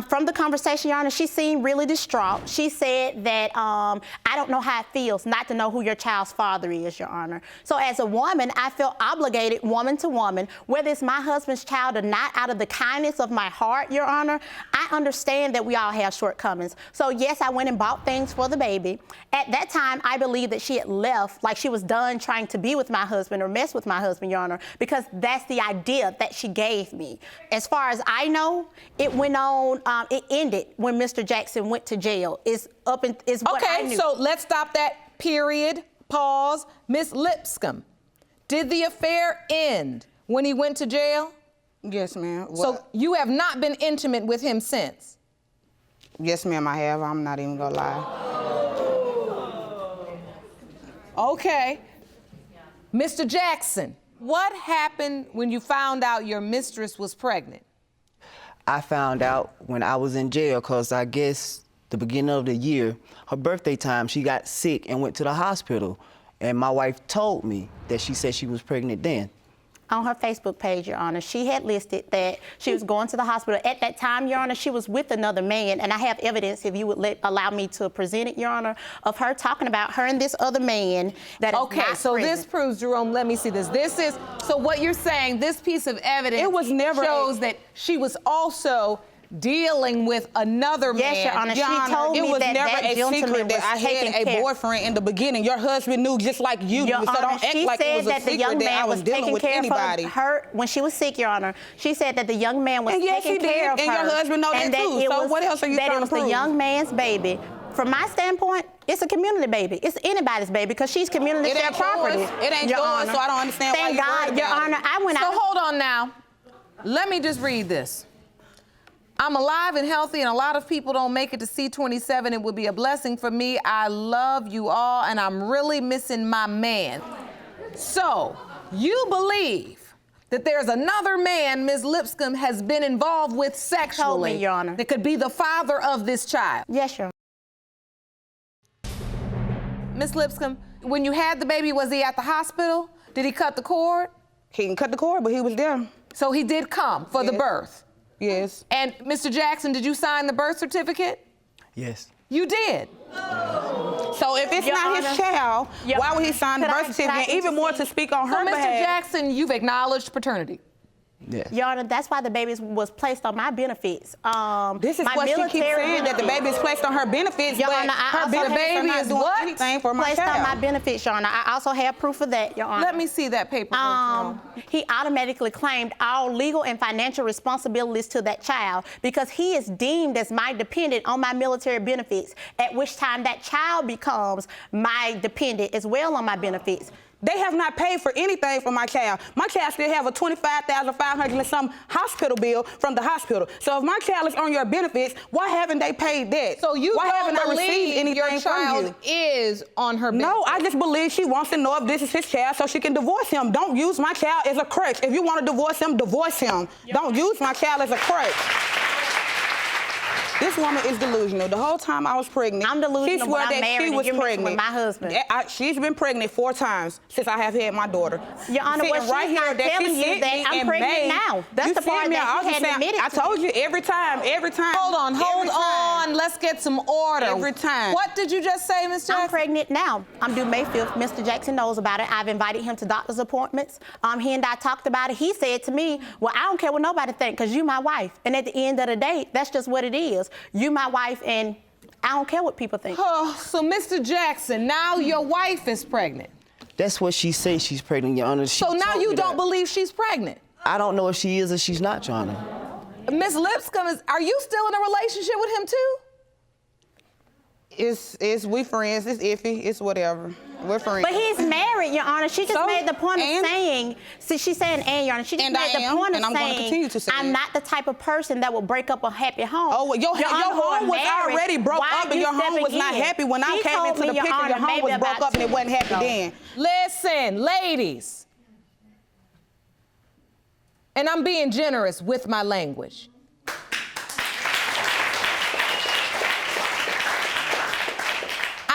Speaker 7: from the conversation, Your Honor, she seemed really distraught. She said that, I don't know how it feels not to know who your child's father is, Your Honor. So as a woman, I feel obligated, woman to woman, whether it's my husband's child or not, out of the kindness of my heart, Your Honor, I understand that we all have shortcomings. So yes, I went and bought things for the baby. At that time, I believed that she had left, like she was done trying to be with my husband or mess with my husband, Your Honor, because that's the idea that she gave me. As far as I know, it went on. It ended when Mr. Jackson went to jail. Is what I knew.
Speaker 1: Okay, so let's stop that. Period. Pause. Miss Lipscomb, did the affair end when he went to jail?
Speaker 8: Yes, ma'am.
Speaker 1: So you have not been intimate with him since?
Speaker 8: Yes, ma'am, I have. I'm not even gonna lie.
Speaker 1: Okay. Mr. Jackson, what happened when you found out your mistress was pregnant?
Speaker 9: I found out when I was in jail, because I guess the beginning of the year, her birthday time, she got sick and went to the hospital. And my wife told me that she said she was pregnant then.
Speaker 7: On her Facebook page, Your Honor, she had listed that she was going to the hospital. At that time, Your Honor, she was with another man, and I have evidence, if you would allow me to present it, Your Honor, of her talking about her and this other man that is
Speaker 1: Okay,
Speaker 7: not
Speaker 1: so
Speaker 7: present.
Speaker 1: this proves, Jerome, let me see this. So what you're saying, this piece of evidence
Speaker 8: It was never
Speaker 1: shows that she was also dealing with another man.
Speaker 7: Yes, Your Honor.
Speaker 8: Your
Speaker 7: She
Speaker 8: Honor,
Speaker 7: told
Speaker 8: it
Speaker 7: me
Speaker 8: was
Speaker 7: that
Speaker 8: never
Speaker 7: that
Speaker 8: a
Speaker 7: gentleman
Speaker 8: secret that
Speaker 7: was
Speaker 8: I had
Speaker 7: taking
Speaker 8: a
Speaker 7: care.
Speaker 8: boyfriend in the beginning. Your husband knew just like you
Speaker 7: Your
Speaker 8: do, so
Speaker 7: Honor,
Speaker 8: don't act
Speaker 7: she
Speaker 8: like
Speaker 7: said
Speaker 8: it was a
Speaker 7: that the
Speaker 8: secret
Speaker 7: young
Speaker 8: that I
Speaker 7: man
Speaker 8: was
Speaker 7: was
Speaker 8: dealing
Speaker 7: taking
Speaker 8: with
Speaker 7: care
Speaker 8: anybody.
Speaker 7: of her when she was sick, Your Honor. She said that the young man was
Speaker 8: And yes,
Speaker 7: taking
Speaker 8: he did,
Speaker 7: care of
Speaker 8: and
Speaker 7: her.
Speaker 8: your husband know that
Speaker 7: and
Speaker 8: too.
Speaker 7: it
Speaker 8: So
Speaker 7: was,
Speaker 8: what else are you
Speaker 7: that
Speaker 8: trying
Speaker 7: it was
Speaker 8: to
Speaker 7: the
Speaker 8: prove?
Speaker 7: young man's baby. From my standpoint, it's a community baby. It's anybody's baby because she's community
Speaker 8: It
Speaker 7: share
Speaker 8: ain't
Speaker 7: property.
Speaker 8: yours. It ain't
Speaker 7: Your
Speaker 8: yours,
Speaker 7: Honor.
Speaker 8: so I don't understand why
Speaker 7: Thank
Speaker 8: you're
Speaker 7: God,
Speaker 8: worried
Speaker 7: Your
Speaker 8: about it.
Speaker 7: Honor. I went
Speaker 1: So
Speaker 7: out.
Speaker 1: hold on now. Let me just read this. I'm alive and healthy, and a lot of people don't make it to C27. It would be a blessing for me. I love you all, and I'm really missing my man. So, you believe that there's another man Ms. Lipscomb has been involved with sexually
Speaker 7: Told me, Your Honor.
Speaker 1: that could be the father of this child.
Speaker 7: Yes, Your Honor.
Speaker 1: Ms. Lipscomb, when you had the baby, was he at the hospital? Did he cut the cord?
Speaker 8: He didn't cut the cord, but he was there.
Speaker 1: So he did come for the
Speaker 8: Yes.
Speaker 1: birth.
Speaker 8: Yes.
Speaker 1: And Mr. Jackson, did you sign the birth certificate?
Speaker 9: Yes.
Speaker 1: You did.
Speaker 8: So if it's
Speaker 7: Your
Speaker 8: not
Speaker 7: Honor.
Speaker 8: his child,
Speaker 7: Your
Speaker 8: why would he sign the
Speaker 7: Could I-
Speaker 8: birth
Speaker 7: could I
Speaker 8: certificate? Even more to
Speaker 7: intercede?
Speaker 8: speak on
Speaker 1: So,
Speaker 8: her
Speaker 1: Mr.
Speaker 8: behalf.
Speaker 1: Jackson, you've acknowledged paternity.
Speaker 9: Yes.
Speaker 7: Your Honor, that's why the baby was placed on my benefits.
Speaker 8: This is
Speaker 7: my
Speaker 8: what she keeps
Speaker 7: military
Speaker 8: saying, that the
Speaker 7: benefits.
Speaker 8: baby is placed on her benefits,
Speaker 7: Your
Speaker 8: but
Speaker 7: Honor, I
Speaker 8: her
Speaker 7: also
Speaker 8: benefits
Speaker 1: have-
Speaker 8: are
Speaker 1: baby
Speaker 8: not
Speaker 1: is
Speaker 8: doing
Speaker 1: what?
Speaker 8: anything for my
Speaker 7: Placed on my
Speaker 8: child.
Speaker 7: benefits, Your Honor. I also have proof of that, Your Honor.
Speaker 1: Let me see that paperwork.
Speaker 7: He automatically claimed all legal and financial responsibilities to that child because he is deemed as my dependent on my military benefits, at which time that child becomes my dependent as well on my benefits.
Speaker 8: They have not paid for anything for my child. My child still have a $25,500 and some hospital bill from the hospital. So if my child is on your benefits, why haven't they paid that?
Speaker 1: So you
Speaker 8: why haven't I
Speaker 1: don't
Speaker 8: received
Speaker 1: believe
Speaker 8: anything
Speaker 1: your
Speaker 8: from
Speaker 1: child
Speaker 8: you?
Speaker 1: is on her benefits?
Speaker 8: No, I just believe she wants to know if this is his child so she can divorce him. Don't use my child as a crutch. If you want to divorce him, divorce him. Don't use my child as a crutch. This woman is delusional. The whole time I was pregnant,
Speaker 7: I'm delusional
Speaker 8: she swore
Speaker 7: when I'm
Speaker 8: that
Speaker 7: married
Speaker 8: she
Speaker 7: and
Speaker 8: was
Speaker 7: you're messing
Speaker 8: pregnant.
Speaker 7: with my husband.
Speaker 8: She's been pregnant 4 times since I have had my daughter.
Speaker 7: Your Honor, what she's not telling you that I'm pregnant now. That's the part that she hadn't admitted
Speaker 8: I
Speaker 7: to.
Speaker 8: told you every time.
Speaker 1: Hold on. Let's get some order.
Speaker 8: Every time.
Speaker 1: What did you just say, Ms. Jackson?
Speaker 7: I'm pregnant now. I'm due May 5th. Mr. Jackson knows about it. I've invited him to doctor's appointments. He and I talked about it. He said to me, well, I don't care what nobody thinks because you my wife. And at the end of the day, that's just what it is. You my wife and I don't care what people think.
Speaker 1: Oh, so Mr. Jackson, now your wife is pregnant.
Speaker 9: That's what she says she's pregnant, Your Honor.
Speaker 1: So now you don't believe she's pregnant?
Speaker 9: I don't know if she is or she's not, Your Honor.
Speaker 1: Miss Lipscomb, are you still in a relationship with him too?
Speaker 8: We friends. It's iffy. It's whatever. We're friends.
Speaker 7: But he's married, Your Honor. She just made the point of saying, see, she's saying, and Your Honor, she just made the point of saying, I'm not the type of person that will break up a happy home.
Speaker 8: Oh, well, your home was already broke up and your home was not happy. When I came into the picture, your home was broke up and it wasn't happy then.
Speaker 1: Listen, ladies, and I'm being generous with my language.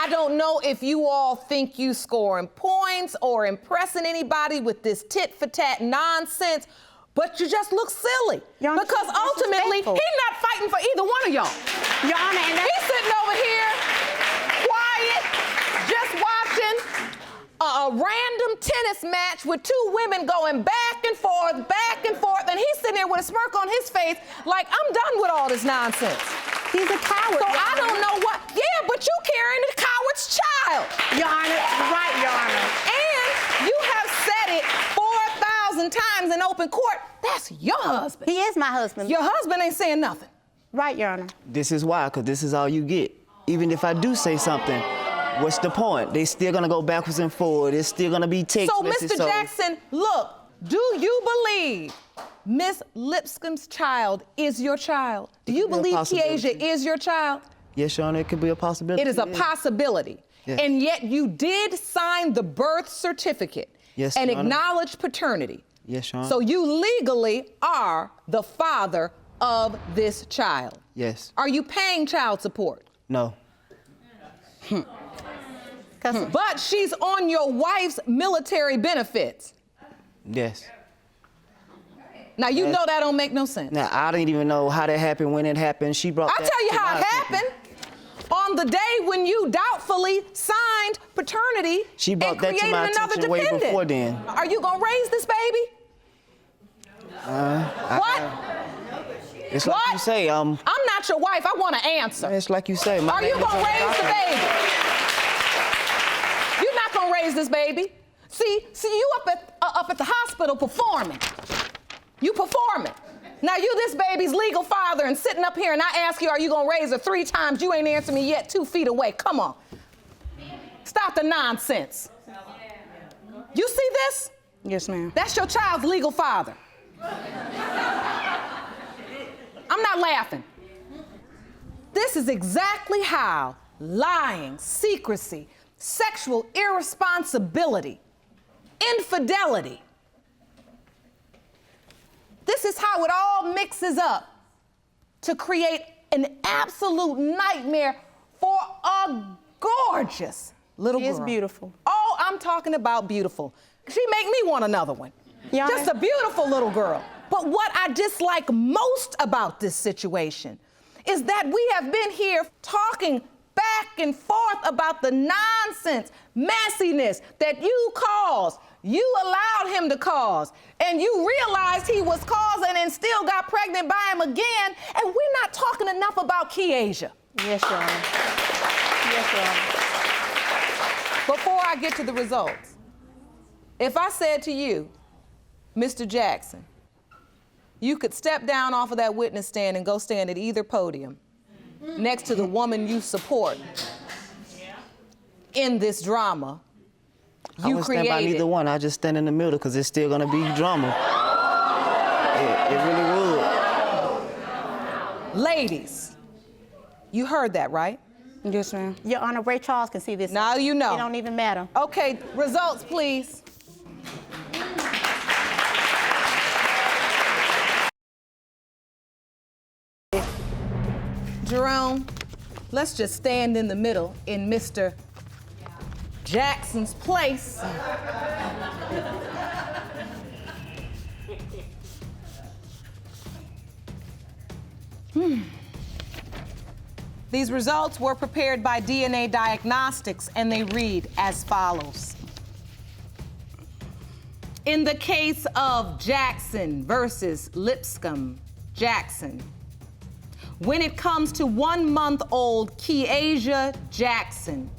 Speaker 1: I don't know if you all think you scoring points or impressing anybody with this tit-for-tat nonsense, but you just look silly. Because ultimately, he's not fighting for either one of y'all.
Speaker 7: Your Honor, and
Speaker 1: he's sitting over here, quiet, just watching a random tennis match with 2 women going back and forth, and he's sitting there with a smirk on his face like, I'm done with all this nonsense.
Speaker 7: He's a coward.
Speaker 1: So I don't know what. Yeah, but you carrying the coward's child.
Speaker 7: Your Honor, right, Your Honor.
Speaker 1: And you have said it 4,000 times in open court. That's your husband.
Speaker 7: He is my husband.
Speaker 1: Your husband ain't saying nothing.
Speaker 7: Right, Your Honor.
Speaker 9: This is why, because this is all you get. Even if I do say something, what's the point? They still gonna go backwards and forward. It's still gonna be text
Speaker 1: So,
Speaker 9: messages.
Speaker 1: Mr. Jackson, look, do you believe Miss Lipscomb's child is your child? Do you believe Kiesha is your child?
Speaker 9: Yes, Your Honor, it could be a possibility.
Speaker 1: It is a possibility.
Speaker 9: Yes.
Speaker 1: And yet you did sign the birth certificate
Speaker 9: Yes,
Speaker 1: and
Speaker 9: Your Honor.
Speaker 1: acknowledge paternity.
Speaker 9: Yes, Your Honor.
Speaker 1: So you legally are the father of this child.
Speaker 9: Yes.
Speaker 1: Are you paying child support?
Speaker 9: No.
Speaker 1: But she's on your wife's military benefits.
Speaker 9: Yes.
Speaker 1: Now, you know that don't make no sense.
Speaker 9: Now, I didn't even know how that happened, when it happened. She brought
Speaker 1: I'll tell you how it happened. On the day when you doubtfully signed paternity
Speaker 9: She brought
Speaker 1: and
Speaker 9: that to
Speaker 1: created
Speaker 9: my
Speaker 1: another
Speaker 9: attention way
Speaker 1: dependent.
Speaker 9: before then.
Speaker 1: Are you gonna raise this baby? What?
Speaker 9: It's like you say,
Speaker 1: I'm not your wife. I want an answer.
Speaker 9: It's like you say.
Speaker 1: Are you gonna raise the baby? You're not gonna raise this baby. See you up at the hospital performing. You performing. Now you this baby's legal father and sitting up here and I ask you, are you gonna raise her 3 times? You ain't answering me yet, 2 feet away. Come on. Stop the nonsense. You see this?
Speaker 8: Yes, ma'am.
Speaker 1: That's your child's legal father. I'm not laughing. This is exactly how lying, secrecy, sexual irresponsibility, infidelity, this is how it all mixes up to create an absolute nightmare for a gorgeous little girl.
Speaker 7: She is beautiful.
Speaker 1: Oh, I'm talking about beautiful. She make me want another one. Just a beautiful little girl. But what I dislike most about this situation is that we have been here talking back and forth about the nonsense, messiness that you caused. You allowed him to cause, and you realized he was causing and still got pregnant by him again, and we're not talking enough about Kiesha.
Speaker 7: Yes, Your Honor. Yes, Your Honor.
Speaker 1: Before I get to the results, if I said to you, Mr. Jackson, you could step down off of that witness stand and go stand at either podium next to the woman you support in this drama,
Speaker 9: I wouldn't stand by neither one. I just stand in the middle because it's still going to be drama. It really would.
Speaker 10: Ladies, you heard that, right?
Speaker 8: Yes, ma'am.
Speaker 7: Your Honor, Ray Charles can see this.
Speaker 10: Now you know.
Speaker 7: It don't even matter.
Speaker 10: Okay, results, please. Jerome, let's just stand in the middle in Mr. Jackson's place. These results were prepared by DNA Diagnostics, and they read as follows. In the case of Jackson versus Lipscomb, Jackson, when it comes to 1-month-old Keasia Jackson,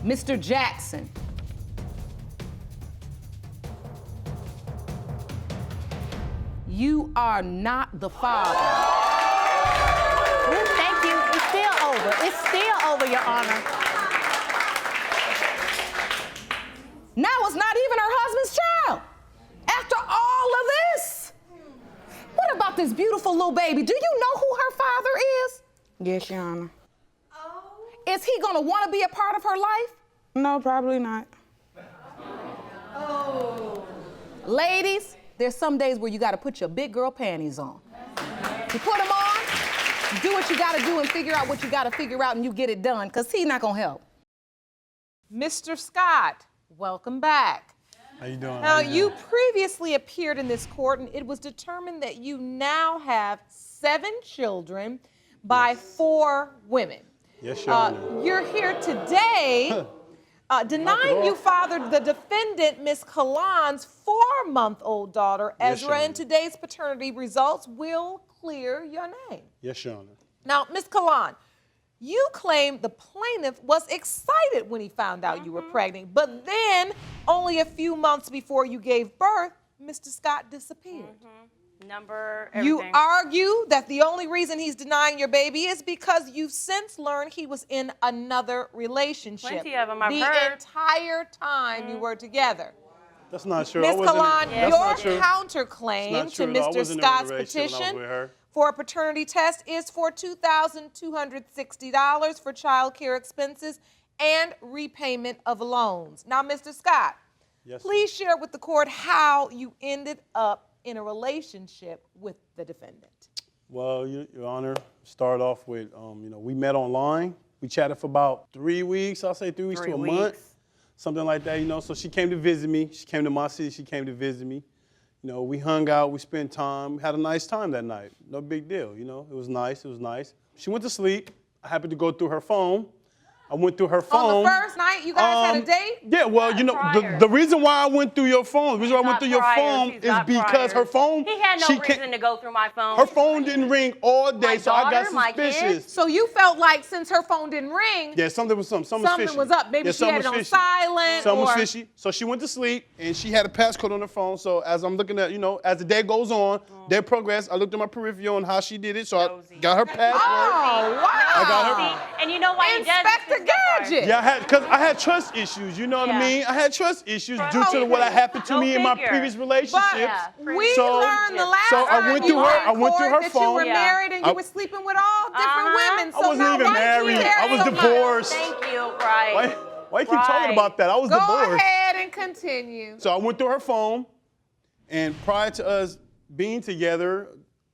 Speaker 10: Mr. Jackson, you are not the father.
Speaker 7: Thank you. It's still over. It's still over, Your Honor.
Speaker 10: Now it's not even her husband's child. After all of this. What about this beautiful little baby? Do you know who her father is?
Speaker 8: Yes, Your Honor.
Speaker 10: Is he gonna wanna be a part of her life?
Speaker 8: No, probably not.
Speaker 10: Ladies, there's some days where you gotta put your big girl panties on. You put them on, you do what you gotta do and figure out what you gotta figure out and you get it done, because he's not gonna help.
Speaker 1: Mr. Scott, welcome back.
Speaker 11: How you doing?
Speaker 1: Now, you previously appeared in this court, and it was determined that you now have 7 children by 4 women.
Speaker 11: Yes, Your Honor.
Speaker 1: You're here today denying you fathered the defendant, Miss Kahlon's 4-month-old daughter,
Speaker 11: Yes, Your
Speaker 1: Ezra, and
Speaker 11: Honor.
Speaker 1: today's paternity results will clear your name.
Speaker 11: Yes, Your Honor.
Speaker 1: Now, Miss Kahlon, you claim the plaintiff was excited when he found out you were pregnant, but then only a few months before you gave birth, Mr. Scott disappeared.
Speaker 12: Number,
Speaker 1: You
Speaker 12: everything.
Speaker 1: argue that the only reason he's denying your baby is because you've since learned he was in another relationship.
Speaker 12: Plenty of 'em, I've
Speaker 1: the
Speaker 12: heard.
Speaker 1: entire time you were together.
Speaker 11: That's not true.
Speaker 1: Ms.
Speaker 11: I wasn't-
Speaker 1: Kahlon,
Speaker 11: that's
Speaker 1: your
Speaker 11: not true.
Speaker 1: counterclaim
Speaker 11: It's not
Speaker 1: to
Speaker 11: true at all. I
Speaker 1: Mr.
Speaker 11: wasn't in a
Speaker 1: Scott's
Speaker 11: relationship when I was
Speaker 1: petition
Speaker 11: with her.
Speaker 1: for a paternity test is for $2,260 for child care expenses and repayment of loans. Now, Mr. Scott,
Speaker 11: Yes,
Speaker 1: please share with the court how you ended up in a relationship with the defendant.
Speaker 11: Well, Your Honor, start off with, we met online. We chatted for about 3 weeks. I'll say 3 weeks to a month, something like that. So she came to visit me. She came to my city. She came to visit me. We hung out. We spent time. We had a nice time that night. No big deal. It was nice. It was nice. She went to sleep. I happened to go through her phone. I went through her phone.
Speaker 1: On the first night you guys had a date?
Speaker 11: Yeah, well, the reason why I went through your phone, the reason why I went through your phone is because her phone.
Speaker 12: He had no reason to go through my phone.
Speaker 11: Her phone didn't ring all day,
Speaker 12: My
Speaker 11: so I got
Speaker 12: daughter, my
Speaker 11: suspicious.
Speaker 12: kids.
Speaker 1: So you felt like since her phone didn't ring,
Speaker 11: Yeah, something was fishy.
Speaker 1: something was up. Maybe
Speaker 11: Yeah,
Speaker 1: she
Speaker 11: something
Speaker 1: had it
Speaker 11: was
Speaker 1: on
Speaker 11: fishy.
Speaker 1: silent
Speaker 11: Something
Speaker 1: or...
Speaker 11: was fishy. So she went to sleep, and she had a passcode on her phone. So as I'm looking at, as the day goes on, day progressed, I looked at my peripheral on how she did it. So I got her password.
Speaker 1: Oh, wow.
Speaker 11: I got her.
Speaker 12: And you know why he does
Speaker 1: Inspector Gadget.
Speaker 11: Yeah, because I had trust issues. You know what I mean? I had trust issues due to what happened to me in my previous relationships.
Speaker 1: We
Speaker 11: So-
Speaker 1: learned the last
Speaker 11: so I
Speaker 1: time
Speaker 11: went
Speaker 1: you
Speaker 11: through
Speaker 1: were
Speaker 11: her-
Speaker 1: in
Speaker 11: I went through
Speaker 1: court
Speaker 11: her
Speaker 1: that you were
Speaker 11: phone.
Speaker 1: married and you were sleeping with all different women.
Speaker 11: I wasn't
Speaker 1: now
Speaker 11: even
Speaker 1: why do you
Speaker 11: married.
Speaker 1: care
Speaker 11: I was
Speaker 1: so much?
Speaker 11: divorced.
Speaker 12: Thank you, right.
Speaker 11: Why you keep talking about that? I was
Speaker 1: Go
Speaker 11: divorced.
Speaker 1: ahead and continue.
Speaker 11: So I went through her phone, and prior to us being together,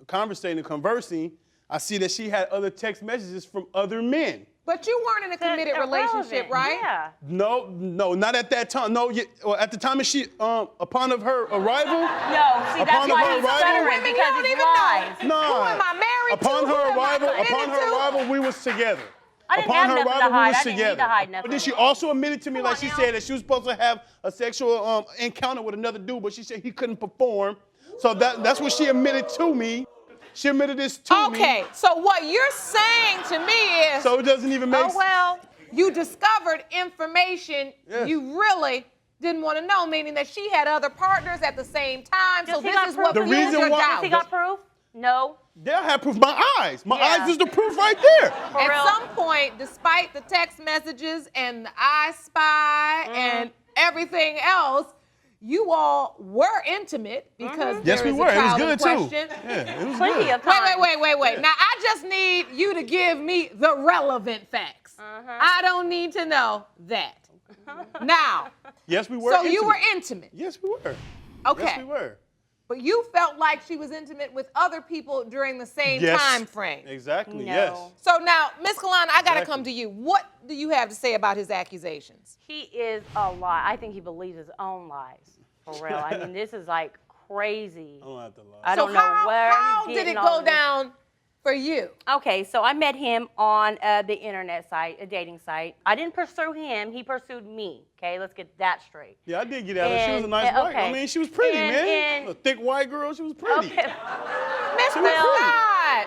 Speaker 11: conversating, conversing, I see that she had other text messages from other men.
Speaker 1: But you weren't in a committed relationship, right?
Speaker 12: Yeah.
Speaker 11: No, not at that time. No, at the time of upon of her arrival.
Speaker 12: No, see, that's
Speaker 11: Upon
Speaker 12: why
Speaker 11: her
Speaker 12: he's
Speaker 11: arrival-
Speaker 12: stuttering,
Speaker 1: Women, you
Speaker 12: because
Speaker 1: don't
Speaker 12: he's
Speaker 1: even
Speaker 12: lies.
Speaker 1: know. Who am I married
Speaker 11: Upon
Speaker 1: to?
Speaker 11: her
Speaker 1: Who am I
Speaker 11: arrival,
Speaker 1: committed to?
Speaker 11: we was together.
Speaker 12: I didn't
Speaker 11: Upon
Speaker 12: have
Speaker 11: her
Speaker 12: nothing to
Speaker 11: arrival, we
Speaker 12: hide.
Speaker 11: was
Speaker 12: I didn't need
Speaker 11: together.
Speaker 12: to hide nothing.
Speaker 11: But then she also admitted to me, like she said, that she was supposed to have a sexual encounter with another dude, but she said he couldn't perform. So that's what she admitted to me. She admitted this to me.
Speaker 1: Okay, so what you're saying to me is...
Speaker 11: So it doesn't even make sense.
Speaker 1: Oh, well, you discovered information
Speaker 11: Yes.
Speaker 1: you really didn't want to know, meaning that she had other partners at the same time.
Speaker 12: Does
Speaker 1: So
Speaker 12: he
Speaker 1: this
Speaker 12: got
Speaker 1: is
Speaker 12: proof?
Speaker 1: what
Speaker 11: The
Speaker 1: fuels
Speaker 11: reason
Speaker 1: your
Speaker 11: why-
Speaker 1: doubt.
Speaker 12: Has he got proof? No.
Speaker 11: Yeah, I have proof. My eyes. My
Speaker 12: Yeah.
Speaker 11: eyes is the proof right there.
Speaker 12: For
Speaker 1: At
Speaker 12: real?
Speaker 1: some point, despite the text messages and the I Spy and everything else, you all were intimate because
Speaker 11: Yes,
Speaker 1: there
Speaker 11: we
Speaker 1: is
Speaker 11: were.
Speaker 1: a
Speaker 11: It was
Speaker 1: child in
Speaker 11: good too.
Speaker 1: question.
Speaker 11: Yeah, it was
Speaker 12: Plenty
Speaker 11: good.
Speaker 12: of time.
Speaker 1: Wait. Now, I just need you to give me the relevant facts. I don't need to know that. Now,
Speaker 11: Yes, we were.
Speaker 1: so you
Speaker 11: intimate.
Speaker 1: were intimate.
Speaker 11: Yes, we were.
Speaker 1: Okay.
Speaker 11: Yes, we were.
Speaker 1: But you felt like she was intimate with other people during the same
Speaker 11: Yes.
Speaker 1: time frame.
Speaker 11: Exactly.
Speaker 12: No.
Speaker 11: Yes.
Speaker 1: So now, Miss Kahlon, I gotta
Speaker 11: Exactly.
Speaker 1: come to you. What do you have to say about his accusations?
Speaker 12: He is a lie. I think he believes his own lies. For real. I mean, this is like crazy.
Speaker 11: I don't have to lie.
Speaker 12: I
Speaker 1: So
Speaker 12: don't know where
Speaker 1: how
Speaker 12: he's
Speaker 1: did
Speaker 12: getting
Speaker 1: it
Speaker 12: all
Speaker 1: go
Speaker 12: this.
Speaker 1: down for you?
Speaker 12: Okay, so I met him on the internet site, a dating site. I didn't pursue him. He pursued me. Okay, let's get that straight.
Speaker 11: Yeah, I did get at her. She was a
Speaker 12: And-
Speaker 11: nice white.
Speaker 12: okay.
Speaker 11: I mean, she was pretty, man.
Speaker 12: And-
Speaker 11: A thick white girl. She was pretty.
Speaker 12: Okay.
Speaker 1: Miss
Speaker 11: She was pretty.
Speaker 1: Scott.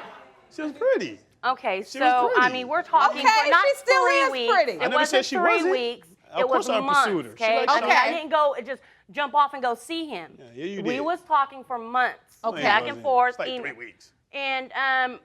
Speaker 11: She was pretty.
Speaker 12: Okay,
Speaker 11: She was
Speaker 12: so I
Speaker 11: pretty.
Speaker 12: mean, we're talking
Speaker 1: Okay,
Speaker 12: for not
Speaker 1: she still
Speaker 12: 3
Speaker 1: is
Speaker 12: weeks.
Speaker 1: pretty.
Speaker 12: It
Speaker 11: I never
Speaker 12: wasn't
Speaker 11: said she
Speaker 12: 3
Speaker 11: wasn't.
Speaker 12: weeks.
Speaker 11: Of
Speaker 12: It was
Speaker 11: course I
Speaker 12: months.
Speaker 11: pursued her. She
Speaker 12: Okay,
Speaker 11: liked
Speaker 12: I mean,
Speaker 1: you.
Speaker 12: I didn't go just jump off and go see him.
Speaker 11: Yeah, you
Speaker 12: We
Speaker 11: did.
Speaker 12: was talking for months,
Speaker 1: Okay.
Speaker 12: back
Speaker 11: It
Speaker 12: and
Speaker 11: wasn't.
Speaker 12: forth.
Speaker 11: It's like
Speaker 12: email.
Speaker 11: 3 weeks.
Speaker 12: And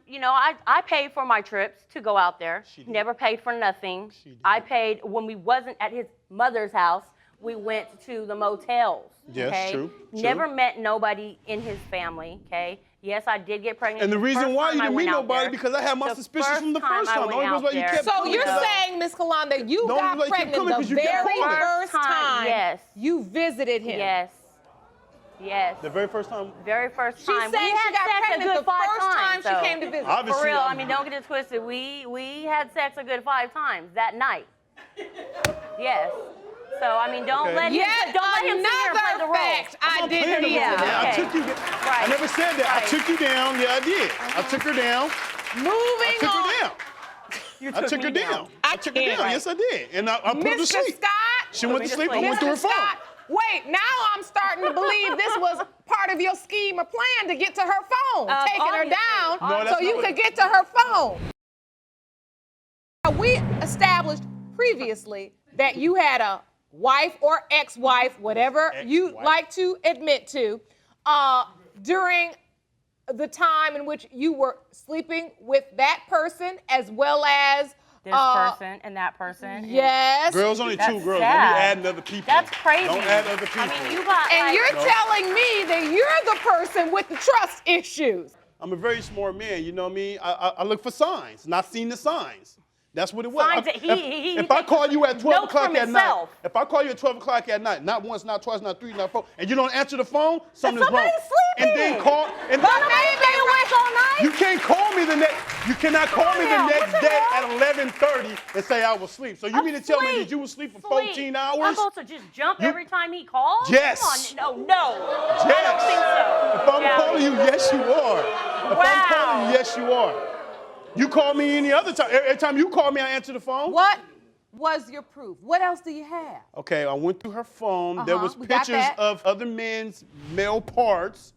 Speaker 12: you know, I paid for my trips to go out there.
Speaker 11: She did.
Speaker 12: Never paid for nothing.
Speaker 11: She did.
Speaker 12: I paid when we wasn't at his mother's house. We went to the motels.
Speaker 11: Yes,
Speaker 12: okay?
Speaker 11: true,
Speaker 12: Never
Speaker 11: true.
Speaker 12: met nobody in his family. Okay. Yes, I did get pregnant.
Speaker 11: And the reason
Speaker 12: first
Speaker 11: why
Speaker 12: time
Speaker 11: you
Speaker 12: I
Speaker 11: didn't
Speaker 12: went
Speaker 11: meet
Speaker 12: out
Speaker 11: nobody
Speaker 12: there.
Speaker 11: because I had my
Speaker 12: The
Speaker 11: suspicions from the first
Speaker 12: I
Speaker 11: time. The
Speaker 12: went
Speaker 11: only
Speaker 12: out
Speaker 11: reason why you
Speaker 12: there.
Speaker 11: kept
Speaker 1: So
Speaker 11: coming
Speaker 1: you're
Speaker 11: because
Speaker 1: saying, Miss Kahlon, that you
Speaker 11: The only
Speaker 1: got
Speaker 11: reason why you kept
Speaker 1: pregnant
Speaker 11: coming
Speaker 1: the
Speaker 11: 'cause you kept
Speaker 1: very
Speaker 11: calling.
Speaker 1: first time
Speaker 12: Yes.
Speaker 1: you visited him.
Speaker 12: Yes. Yes.
Speaker 11: the very first time.
Speaker 12: Very first
Speaker 1: She's
Speaker 12: time.
Speaker 1: saying
Speaker 12: we
Speaker 1: she
Speaker 12: had
Speaker 1: got
Speaker 12: sex a
Speaker 1: pregnant
Speaker 12: good
Speaker 1: the
Speaker 12: 5
Speaker 1: first time
Speaker 12: times,
Speaker 1: she
Speaker 12: though.
Speaker 1: came to visit.
Speaker 11: Obviously,
Speaker 12: For real, I
Speaker 11: I'm-
Speaker 12: mean, don't get it twisted. We had sex a good 5 times that night. Yes. So I mean, don't
Speaker 11: Okay.
Speaker 12: let him
Speaker 1: Yet
Speaker 12: don't let him sit here and play the
Speaker 1: another
Speaker 12: role.
Speaker 1: fact I
Speaker 11: I'm
Speaker 1: didn't
Speaker 11: playing the
Speaker 1: need
Speaker 11: role,
Speaker 1: to
Speaker 11: man.
Speaker 1: know.
Speaker 11: I
Speaker 12: Okay.
Speaker 11: took you. I
Speaker 12: Right.
Speaker 11: never said that. I
Speaker 12: Right.
Speaker 11: took you down. Yeah, I did. I took her down. I
Speaker 1: Moving
Speaker 11: took
Speaker 1: on.
Speaker 11: her down. I took her down. I took her
Speaker 1: can't.
Speaker 11: down. Yes, I did. And I put her to
Speaker 1: Mr.
Speaker 11: sleep.
Speaker 1: Scott.
Speaker 11: She went to
Speaker 12: to
Speaker 11: sleep. I
Speaker 12: sleep.
Speaker 11: went through her
Speaker 1: Mr.
Speaker 11: phone.
Speaker 1: Scott, wait, now I'm starting to believe this was part of your scheme or plan to get to her phone, taking her
Speaker 12: obviously.
Speaker 1: down
Speaker 11: No, that's
Speaker 1: so you
Speaker 11: not
Speaker 1: could
Speaker 11: what-
Speaker 1: get to her phone. We established previously that you had a wife or ex-wife, whatever you
Speaker 11: Ex-wife.
Speaker 1: like to admit to, during the time in which you were sleeping with that person as well as
Speaker 12: This person and that person.
Speaker 1: Yes.
Speaker 11: Girls, only 2
Speaker 12: That's
Speaker 11: girls.
Speaker 12: sad.
Speaker 11: Don't be adding other people.
Speaker 12: That's crazy.
Speaker 11: Don't add other people.
Speaker 12: I mean, you got
Speaker 1: And
Speaker 12: like,
Speaker 1: you're
Speaker 11: No.
Speaker 1: telling me that you're the person with the trust issues.
Speaker 11: I'm a very smart man, you know what I mean? I look for signs, not seen the signs. That's what it was.
Speaker 12: Signs that he
Speaker 11: if I call you at 12
Speaker 12: notes
Speaker 11: o'clock
Speaker 12: from
Speaker 11: at night,
Speaker 12: himself.
Speaker 11: if I call you at 12 o'clock at night, not once, not twice, not 3, not 4, and you don't answer the phone, something's wrong.
Speaker 12: somebody's
Speaker 11: And
Speaker 12: sleeping.
Speaker 11: then call. And
Speaker 12: But nobody's been awake all night.
Speaker 11: you can't call me the next. You cannot call me the
Speaker 12: now,
Speaker 11: next
Speaker 12: what the
Speaker 11: day
Speaker 12: hell?
Speaker 11: at 11:30 and say I was asleep. So you mean to tell me that you was asleep for 14 hours?
Speaker 12: I'm supposed to just jump every time he calls?
Speaker 11: Yes.
Speaker 12: Come on. No.
Speaker 11: Yes.
Speaker 12: I don't think so.
Speaker 11: If I'm
Speaker 12: Yeah.
Speaker 11: calling you, yes, you are. If I'm
Speaker 12: Wow.
Speaker 11: calling you, yes, you are. You call me any other time. Every time you call me, I answer the phone.
Speaker 1: What was your proof? What else do you have?
Speaker 11: Okay, I went through her phone. There was
Speaker 1: we got
Speaker 11: pictures
Speaker 1: that.
Speaker 11: of other men's male parts.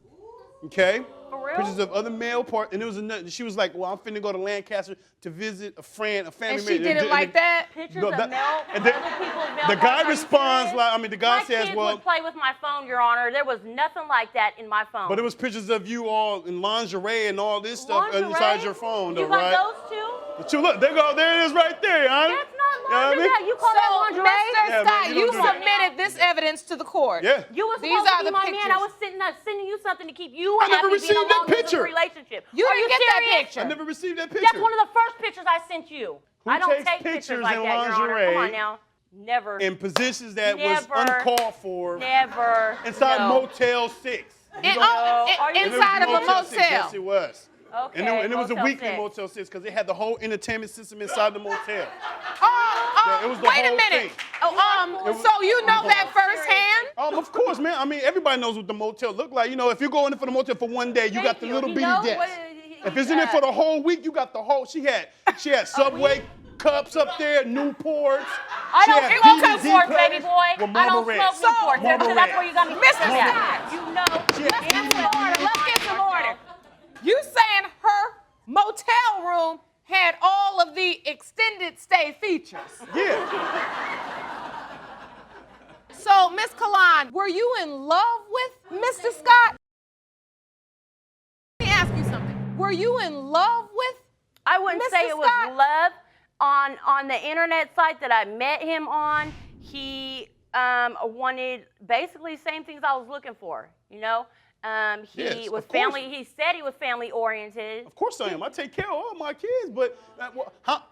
Speaker 11: Okay?
Speaker 12: For real?
Speaker 11: Pictures of other male parts. And it was another, she was like, well, I'm finna go to Lancaster to visit a friend, a family
Speaker 1: And she
Speaker 11: member.
Speaker 1: didn't like that?
Speaker 12: Pictures
Speaker 11: No,
Speaker 12: of
Speaker 11: that-
Speaker 12: male,
Speaker 11: and
Speaker 12: other
Speaker 11: the-
Speaker 12: people's male
Speaker 11: the
Speaker 12: parts.
Speaker 11: guy
Speaker 12: Are you
Speaker 11: responds
Speaker 12: serious?
Speaker 11: like, I mean, the guy
Speaker 12: my
Speaker 11: says,
Speaker 12: kids
Speaker 11: well,
Speaker 12: would play with my phone, Your Honor. There was nothing like that in my phone.
Speaker 11: but it was pictures of you all in lingerie and all this stuff
Speaker 12: Lingerie?
Speaker 11: inside your phone, though,
Speaker 12: You got
Speaker 11: right?
Speaker 12: those two?
Speaker 11: But you look, there it is right there, honey.
Speaker 12: That's not
Speaker 11: You know what I
Speaker 12: lingerie.
Speaker 11: mean?
Speaker 12: You call that lingerie?
Speaker 1: Mr.
Speaker 11: Yeah, man,
Speaker 1: Scott,
Speaker 11: you
Speaker 1: you
Speaker 11: don't do that.
Speaker 1: submitted this evidence to the court.
Speaker 11: Yeah.
Speaker 12: You were
Speaker 1: These
Speaker 12: supposed
Speaker 1: are
Speaker 12: to be
Speaker 1: the
Speaker 12: my
Speaker 1: pictures.
Speaker 12: man. I was sending you something to keep you
Speaker 11: I never
Speaker 12: happy being
Speaker 11: received
Speaker 12: a
Speaker 11: that
Speaker 12: long-distance
Speaker 11: picture.
Speaker 12: relationship.
Speaker 1: You
Speaker 12: Are
Speaker 1: didn't
Speaker 12: you
Speaker 1: get that
Speaker 12: serious?
Speaker 1: picture.
Speaker 11: I never received that picture.
Speaker 12: That's one of the first pictures I sent you.
Speaker 11: Who
Speaker 12: I don't
Speaker 11: takes
Speaker 12: take
Speaker 11: pictures
Speaker 12: pictures like
Speaker 11: in
Speaker 12: that, Your Honor. Come
Speaker 11: lingerie
Speaker 12: on now. Never.
Speaker 11: in positions that was
Speaker 12: Never.
Speaker 11: uncalled for
Speaker 12: Never.
Speaker 11: inside
Speaker 12: no.
Speaker 11: Motel 6.
Speaker 1: In-
Speaker 12: Are you
Speaker 11: And it was
Speaker 1: inside of a
Speaker 11: Motel 6,
Speaker 1: motel.
Speaker 11: Yes, it was.
Speaker 12: Okay,
Speaker 11: And it was a
Speaker 12: Motel
Speaker 11: weekly
Speaker 12: 6.
Speaker 11: Motel 6 because they had the whole entertainment system inside the motel.
Speaker 1: Yeah,
Speaker 11: it was the
Speaker 1: wait a
Speaker 11: whole
Speaker 1: minute.
Speaker 11: thing.
Speaker 1: So you know that firsthand?
Speaker 11: Of course, man. I mean, everybody knows what the motel looked like. You know, if you're going in for the motel for one day, you
Speaker 12: Thank
Speaker 11: got the
Speaker 12: you.
Speaker 11: little
Speaker 12: He
Speaker 11: bitty
Speaker 12: knows
Speaker 11: desk.
Speaker 12: what
Speaker 11: If it's in there for the whole week, you got the whole. She had Subway cups up there, Newports.
Speaker 12: I
Speaker 11: She
Speaker 12: don't
Speaker 11: had
Speaker 12: smoke
Speaker 11: DVD
Speaker 12: Newports,
Speaker 11: players
Speaker 12: baby boy.
Speaker 11: with
Speaker 12: I don't
Speaker 11: Marlboro Reds.
Speaker 12: smoke Newports.
Speaker 11: Marlboro
Speaker 12: So that's
Speaker 11: Reds.
Speaker 12: where you got me
Speaker 1: Mr.
Speaker 12: pissed at.
Speaker 1: Scott.
Speaker 12: You know.
Speaker 11: She had
Speaker 1: Let's get
Speaker 11: DVD
Speaker 1: some order. Let's get some order. You saying her motel room had all of the extended stay features?
Speaker 11: Yeah.
Speaker 1: So, Miss Kahlon, were you in love with Mr. Scott? Let me ask you something. Were you in love with?
Speaker 12: I wouldn't say
Speaker 1: Mr.
Speaker 12: it was
Speaker 1: Scott?
Speaker 12: love. On the internet site that I met him on, he wanted basically the same things I was looking for. You know, he
Speaker 11: Yes,
Speaker 12: was
Speaker 11: of course.
Speaker 12: family. He said he was family oriented.
Speaker 11: Of course I am. I take care of all my kids, but how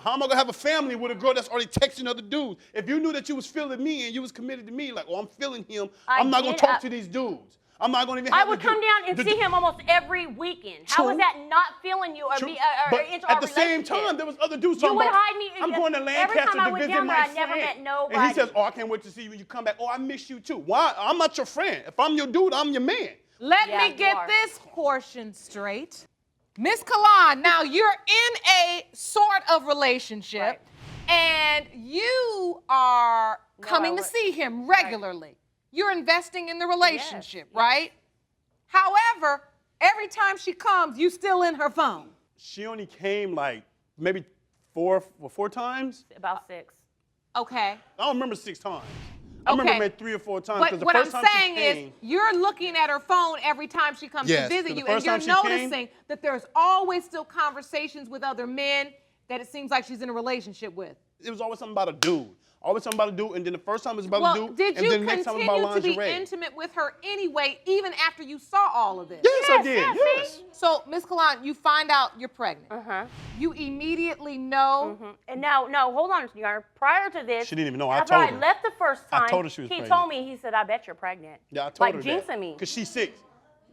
Speaker 11: am I gonna have a family with a girl that's already texting other dudes? If you knew that you was feeling me and you was committed to me, like, oh, I'm feeling him, I'm not gonna talk to these dudes. I'm not gonna even.
Speaker 12: I would come down and see him almost every weekend. How was that not feeling you or
Speaker 11: True.
Speaker 12: be
Speaker 11: But
Speaker 12: into
Speaker 11: at
Speaker 12: our
Speaker 11: the same
Speaker 12: relationship?
Speaker 11: time, there was other dudes
Speaker 12: You
Speaker 11: talking
Speaker 12: would
Speaker 11: about,
Speaker 12: hide me.
Speaker 11: I'm going to
Speaker 12: Every
Speaker 11: Lancaster
Speaker 12: time I
Speaker 11: to
Speaker 12: went
Speaker 11: visit
Speaker 12: down
Speaker 11: my
Speaker 12: there, I
Speaker 11: friend.
Speaker 12: never met nobody.
Speaker 11: And he says, oh, I can't wait to see you when you come back. Oh, I miss you too. Why? I'm not your friend. If I'm your dude, I'm your man.
Speaker 1: Let
Speaker 12: Yeah,
Speaker 1: me
Speaker 12: you
Speaker 1: get
Speaker 12: are.
Speaker 1: this portion straight. Miss Kahlon, now you're in a sort of relationship, and you are coming to see him regularly. You're investing in the relationship, right? However, every time she comes, you still in her phone.
Speaker 11: She only came like maybe four times.
Speaker 12: About 6.
Speaker 1: Okay.
Speaker 11: I don't remember 6 times. I remember maybe 3 or 4 times.
Speaker 1: But
Speaker 11: 'cause the
Speaker 1: what I'm
Speaker 11: first time
Speaker 1: saying
Speaker 11: she came,
Speaker 1: is, you're looking at her phone every time she comes
Speaker 11: Yes,
Speaker 1: to visit
Speaker 11: 'cause the
Speaker 1: you, and
Speaker 11: first
Speaker 1: you're
Speaker 11: time she came-
Speaker 1: noticing that there's always still conversations with other men that it seems like she's in a relationship with.
Speaker 11: it was always something about a dude. Always something about a dude, and then the first time it was about a dude,
Speaker 1: Did
Speaker 11: and
Speaker 1: you
Speaker 11: then the next time it was about
Speaker 1: continue to be
Speaker 11: lingerie.
Speaker 1: intimate with her anyway, even after you saw all of this?
Speaker 11: Yes, I did. Yes.
Speaker 1: So, Miss Kahlon, you find out you're pregnant.
Speaker 12: Uh-huh.
Speaker 1: You immediately know.
Speaker 12: And now, hold on, Your Honor. Prior to this,
Speaker 11: She didn't even know. I
Speaker 12: after
Speaker 11: told
Speaker 12: I
Speaker 11: her.
Speaker 12: left the first
Speaker 11: I
Speaker 12: time,
Speaker 11: told her she was
Speaker 12: he
Speaker 11: pregnant.
Speaker 12: told me, he said, I bet you're pregnant.
Speaker 11: Yeah, I told
Speaker 12: like
Speaker 11: her
Speaker 12: jinxing me.
Speaker 11: Because she's sick.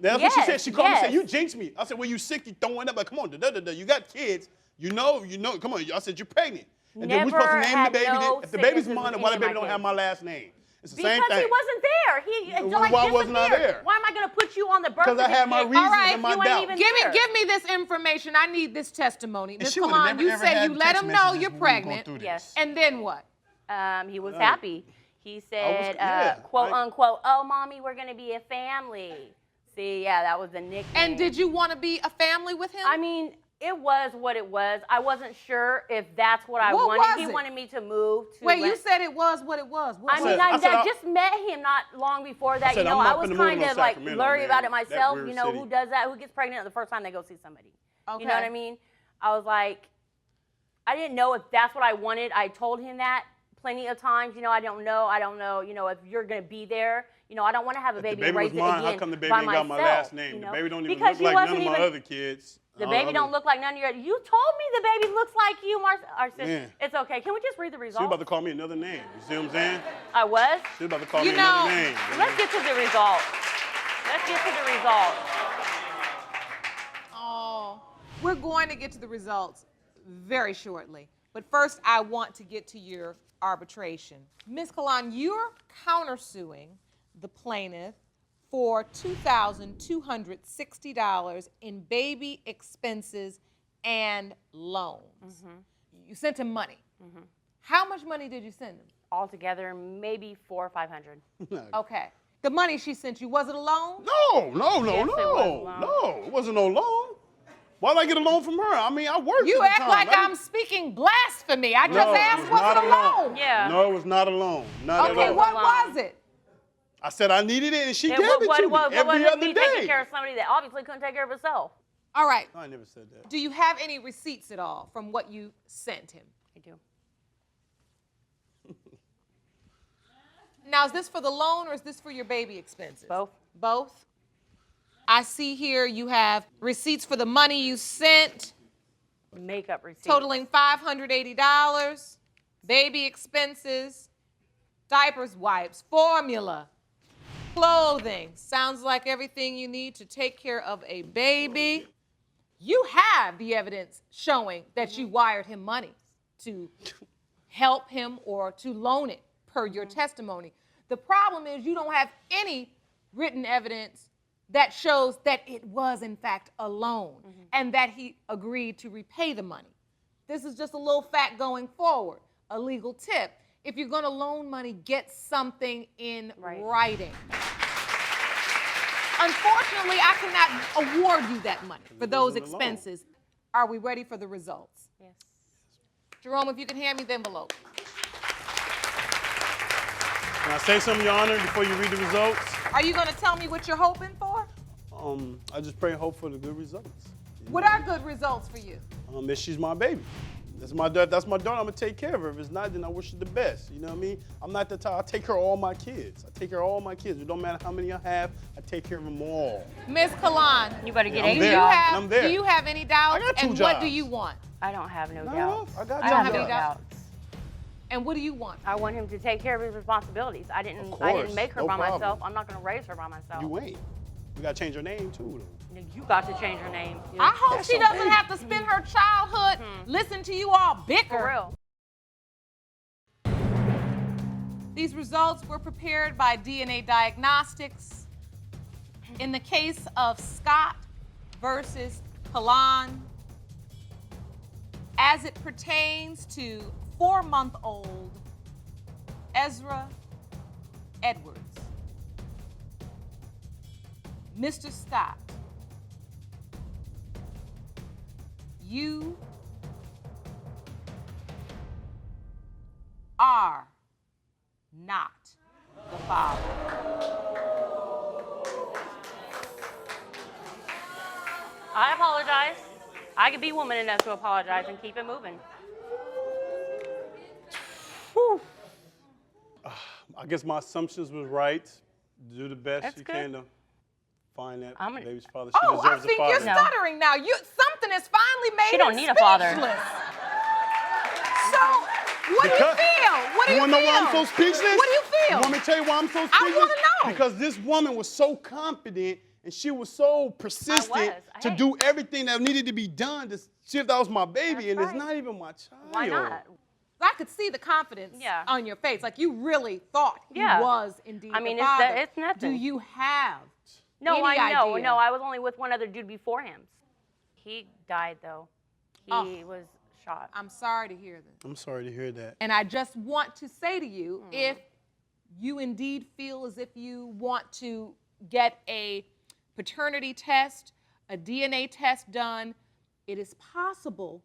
Speaker 11: That's what she
Speaker 12: Yes,
Speaker 11: said. She called me and said,
Speaker 12: yes.
Speaker 11: you jinxed me. I said, well, you sick, you throwing up. Like, come on, you got kids. You know, come on. I said, you're pregnant. And then we supposed to
Speaker 12: Never
Speaker 11: name the
Speaker 12: had
Speaker 11: baby.
Speaker 12: no
Speaker 11: If the baby's
Speaker 12: sicknesses
Speaker 11: mine,
Speaker 12: with
Speaker 11: why the
Speaker 12: any of
Speaker 11: baby
Speaker 12: my
Speaker 11: don't have
Speaker 12: kids.
Speaker 11: my last name? It's the
Speaker 12: Because
Speaker 11: same thing.
Speaker 12: he wasn't there. He like
Speaker 11: Why wasn't I
Speaker 12: disappeared.
Speaker 11: there?
Speaker 12: Why am I going to put you on the birth
Speaker 11: 'Cause I had my
Speaker 12: certificate?
Speaker 11: reasons
Speaker 1: All right,
Speaker 11: and my
Speaker 12: you ain't
Speaker 11: doubts.
Speaker 12: even
Speaker 1: Give
Speaker 12: there.
Speaker 1: me this information. I need this testimony. Miss
Speaker 11: she would've
Speaker 1: Kahlon,
Speaker 11: never,
Speaker 1: you
Speaker 11: ever
Speaker 1: said
Speaker 11: had
Speaker 1: you let
Speaker 11: text
Speaker 1: him know
Speaker 11: messages
Speaker 1: you're
Speaker 11: when we were going
Speaker 1: pregnant.
Speaker 11: through this.
Speaker 12: Yes.
Speaker 1: And then what?
Speaker 12: He was
Speaker 11: Right.
Speaker 12: happy. He said, quote unquote, oh, mommy, we're going to be a family. See, yeah, that was the nickname.
Speaker 1: And did you want to be a family with him?
Speaker 12: I mean, it was what it was. I wasn't sure if that's what I
Speaker 1: What
Speaker 12: wanted.
Speaker 1: was
Speaker 12: He
Speaker 1: it?
Speaker 12: wanted me to move to.
Speaker 1: Wait, you said it was what it was. What
Speaker 12: I
Speaker 1: was
Speaker 12: mean,
Speaker 1: it?
Speaker 12: I just met him not long before that.
Speaker 11: said,
Speaker 12: You know,
Speaker 11: I'm
Speaker 12: I
Speaker 11: up
Speaker 12: was
Speaker 11: in the mood
Speaker 12: kind
Speaker 11: on
Speaker 12: of like
Speaker 11: Sacramento,
Speaker 12: leery
Speaker 11: man.
Speaker 12: about it
Speaker 11: That
Speaker 12: myself.
Speaker 11: weird
Speaker 12: You know,
Speaker 11: city.
Speaker 12: who does that? Who gets pregnant the first time they go see somebody? You know what I mean? I was like, I didn't know if that's what I wanted. I told him that plenty of times. You know, I don't know. You know, if you're gonna be there. You know, I don't want to have a
Speaker 11: If the
Speaker 12: baby
Speaker 11: baby
Speaker 12: and raise
Speaker 11: was
Speaker 12: it
Speaker 11: mine,
Speaker 12: again
Speaker 11: how come the baby
Speaker 12: by
Speaker 11: ain't got my
Speaker 12: myself,
Speaker 11: last name?
Speaker 12: you
Speaker 11: The
Speaker 12: know?
Speaker 11: baby don't even
Speaker 12: Because
Speaker 11: look
Speaker 12: he
Speaker 11: like none of
Speaker 12: wasn't
Speaker 11: my
Speaker 12: even-
Speaker 11: other kids.
Speaker 12: The baby don't look like none of your. You told me the baby looks like you, Marcia.
Speaker 11: Man.
Speaker 12: It's okay. Can we just read the
Speaker 11: She was
Speaker 12: results?
Speaker 11: about to call me another name. You see what I'm saying?
Speaker 12: I was.
Speaker 11: She was about to call
Speaker 1: You
Speaker 11: me
Speaker 1: know,
Speaker 11: another name.
Speaker 12: Let's get to the results. Let's get to the results.
Speaker 1: Oh, we're going to get to the results very shortly. But first, I want to get to your arbitration. Ms. Kahlon, you're countersuing the plaintiff for $2,260 in baby expenses and loans. You sent him money. How much money did you send him?
Speaker 12: Altogether, maybe $400 or $500.
Speaker 1: Okay. The money she sent you, was it a loan?
Speaker 11: No,
Speaker 12: Yes, it was a loan.
Speaker 11: no, it wasn't no loan. Why did I get a loan from her? I mean, I worked
Speaker 1: You
Speaker 11: at the
Speaker 1: act
Speaker 11: time.
Speaker 1: like I'm speaking blasphemy. I just
Speaker 11: No,
Speaker 1: asked,
Speaker 11: it
Speaker 1: was
Speaker 11: not
Speaker 1: it a loan?
Speaker 12: Yeah.
Speaker 11: No, it was not a loan. Not
Speaker 1: Okay,
Speaker 11: at all.
Speaker 1: what was it?
Speaker 11: I said I needed it, and she
Speaker 12: It
Speaker 11: gave
Speaker 12: was
Speaker 11: it to me every other
Speaker 12: me taking
Speaker 11: day.
Speaker 12: care of somebody that obviously couldn't take care of herself.
Speaker 1: All right.
Speaker 11: I never said that.
Speaker 1: Do you have any receipts at all from what you sent him?
Speaker 12: I do.
Speaker 1: Now, is this for the loan or is this for your baby expenses?
Speaker 12: Both.
Speaker 1: Both? I see here you have receipts for the money you sent,
Speaker 12: Makeup receipts.
Speaker 1: totaling $580, baby expenses, diapers, wipes, formula, clothing. Sounds like everything you need to take care of a baby. You have the evidence showing that you wired him money to help him or to loan it per your testimony. The problem is you don't have any written evidence that shows that it was in fact a loan and that he agreed to repay the money. This is just a little fact going forward, a legal tip. If you're gonna loan money, get something in writing. Unfortunately, I cannot award you that money for those expenses. Are we ready for the results?
Speaker 12: Yes.
Speaker 11: Jerome, if you can hand me the envelope. Can I say something, Your Honor, before you read the results?
Speaker 1: Are you going to tell me what you're hoping for?
Speaker 11: I just pray and hope for the good results.
Speaker 1: What are good results for you?
Speaker 11: If she's my baby. That's my daughter. I'm gonna take care of her. If it's not, then I wish her the best. You know what I mean? I'm not the type. I take care of all my kids. I take care of all my kids. It don't matter how many I have. I take care of them all.
Speaker 1: Miss Kahlon,
Speaker 12: You better get
Speaker 11: I'm
Speaker 12: a
Speaker 11: there.
Speaker 12: job.
Speaker 11: I'm there.
Speaker 1: Do you have any doubts?
Speaker 11: I got 2
Speaker 1: and
Speaker 11: jobs.
Speaker 1: what do you want?
Speaker 12: I don't have no
Speaker 11: No,
Speaker 12: doubts.
Speaker 11: I got
Speaker 12: I
Speaker 11: two
Speaker 12: don't
Speaker 1: have
Speaker 12: have
Speaker 1: any
Speaker 12: no
Speaker 1: doubts?
Speaker 12: doubts.
Speaker 1: And what do you want?
Speaker 12: I want him to take care of his responsibilities. I
Speaker 11: Of
Speaker 12: didn't
Speaker 11: course,
Speaker 12: make her
Speaker 11: no
Speaker 12: by
Speaker 11: problem.
Speaker 12: myself. I'm not gonna raise her by myself.
Speaker 11: You ain't. You gotta change your name too, though.
Speaker 12: You got to change her name.
Speaker 1: I hope
Speaker 11: That's
Speaker 1: she
Speaker 11: okay.
Speaker 1: doesn't have to spend her childhood listening to you all bicker.
Speaker 12: For real.
Speaker 1: These results were prepared by DNA Diagnostics. In the case of Scott versus Kahlon, as it pertains to 4-month-old Ezra Edwards, Mr. Scott, you are not the father.
Speaker 12: I apologize. I could be woman enough to apologize and keep it moving.
Speaker 11: I guess my assumptions was right. Do the best
Speaker 12: That's
Speaker 11: you
Speaker 12: good.
Speaker 11: can to find that
Speaker 12: I'm gonna-
Speaker 11: baby's father. She
Speaker 1: Oh, I
Speaker 11: deserves a
Speaker 1: think
Speaker 11: father.
Speaker 1: you're stuttering now. Something has finally made
Speaker 12: She don't
Speaker 1: him
Speaker 12: need a father.
Speaker 1: speechless. So, what do you feel? What do you
Speaker 11: wanna know
Speaker 1: feel?
Speaker 11: why I'm so speechless?
Speaker 1: What do you feel?
Speaker 11: You want me to tell you why I'm so speechless?
Speaker 1: wanna know.
Speaker 11: Because this woman was so confident and she was so persistent to
Speaker 12: Hey.
Speaker 11: do everything that needed to be done to see if that was my baby, and
Speaker 12: That's
Speaker 11: it's
Speaker 12: right.
Speaker 11: not even my child.
Speaker 12: Why not?
Speaker 1: I could see the confidence
Speaker 12: Yeah.
Speaker 1: on your face. Like you really thought
Speaker 12: Yeah.
Speaker 1: he was indeed
Speaker 12: I mean,
Speaker 1: the
Speaker 12: it's
Speaker 1: father.
Speaker 12: it's nothing.
Speaker 1: Do you have
Speaker 12: No,
Speaker 1: any
Speaker 12: I know.
Speaker 1: idea?
Speaker 12: No, I was only with one other dude before him. He died though. He
Speaker 1: Oh.
Speaker 12: was shot.
Speaker 1: I'm sorry to hear this.
Speaker 11: I'm sorry to hear that.
Speaker 1: And I just want to say to you, if you indeed feel as if you want to get a paternity test, a DNA test done, it is possible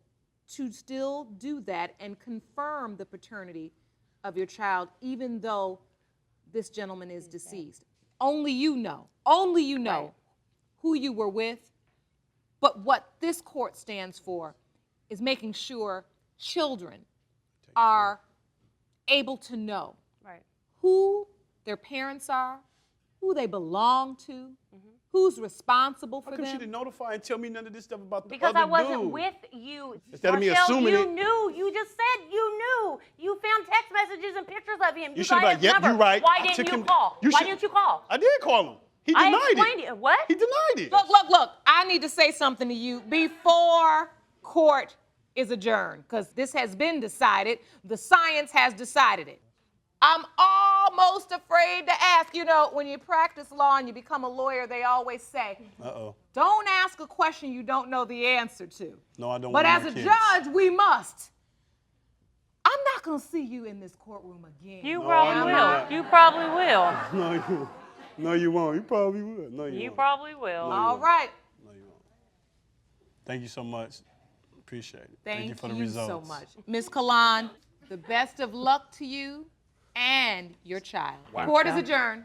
Speaker 1: to still do that and confirm the paternity of your child, even though this gentleman is deceased. Only you know
Speaker 12: Right.
Speaker 1: who you were with. But what this court stands for is making sure children are able to know
Speaker 12: Right.
Speaker 1: who their parents are, who they belong to, who's responsible for
Speaker 11: How come she
Speaker 1: them.
Speaker 11: didn't notify and tell me none of this stuff about the
Speaker 12: Because
Speaker 11: other
Speaker 12: I wasn't
Speaker 11: dude?
Speaker 12: with you.
Speaker 11: Instead of me
Speaker 12: Marshall,
Speaker 11: assuming
Speaker 12: you
Speaker 11: it.
Speaker 12: knew. You just said you knew. You found text messages and pictures of him.
Speaker 11: You should have
Speaker 12: got
Speaker 11: been like,
Speaker 12: his
Speaker 11: yep,
Speaker 12: number.
Speaker 11: you're right.
Speaker 12: Why
Speaker 11: I
Speaker 12: didn't
Speaker 11: took
Speaker 12: you
Speaker 11: him-
Speaker 12: call?
Speaker 11: you
Speaker 12: Why
Speaker 11: should-
Speaker 12: didn't you call?
Speaker 11: I did call him. He
Speaker 12: I
Speaker 11: denied
Speaker 12: explained
Speaker 11: it.
Speaker 12: What?
Speaker 11: He denied it.
Speaker 1: Look, I need to say something to you before court is adjourned, because this has been decided. The science has decided it. I'm almost afraid to ask. You know, when you practice law and you become a lawyer, they always say,
Speaker 11: Uh-oh.
Speaker 1: don't ask a question you don't know the answer to.
Speaker 11: No, I don't
Speaker 1: But
Speaker 11: want
Speaker 1: as
Speaker 11: no
Speaker 1: a
Speaker 11: kids.
Speaker 1: judge, we must. I'm not going to see you in this courtroom again.
Speaker 12: You
Speaker 11: No,
Speaker 12: probably
Speaker 11: I know
Speaker 12: will.
Speaker 11: that.
Speaker 12: You probably will.
Speaker 11: No, you won't. You probably will. No, you
Speaker 12: You
Speaker 11: won't.
Speaker 12: probably will.
Speaker 1: All right.
Speaker 11: No, you won't. Thank you so much. Appreciate it.
Speaker 1: Thank
Speaker 11: you for the
Speaker 1: you
Speaker 11: results.
Speaker 1: so much. Ms. Kahlon, the best of luck to you and your child. Court is adjourned.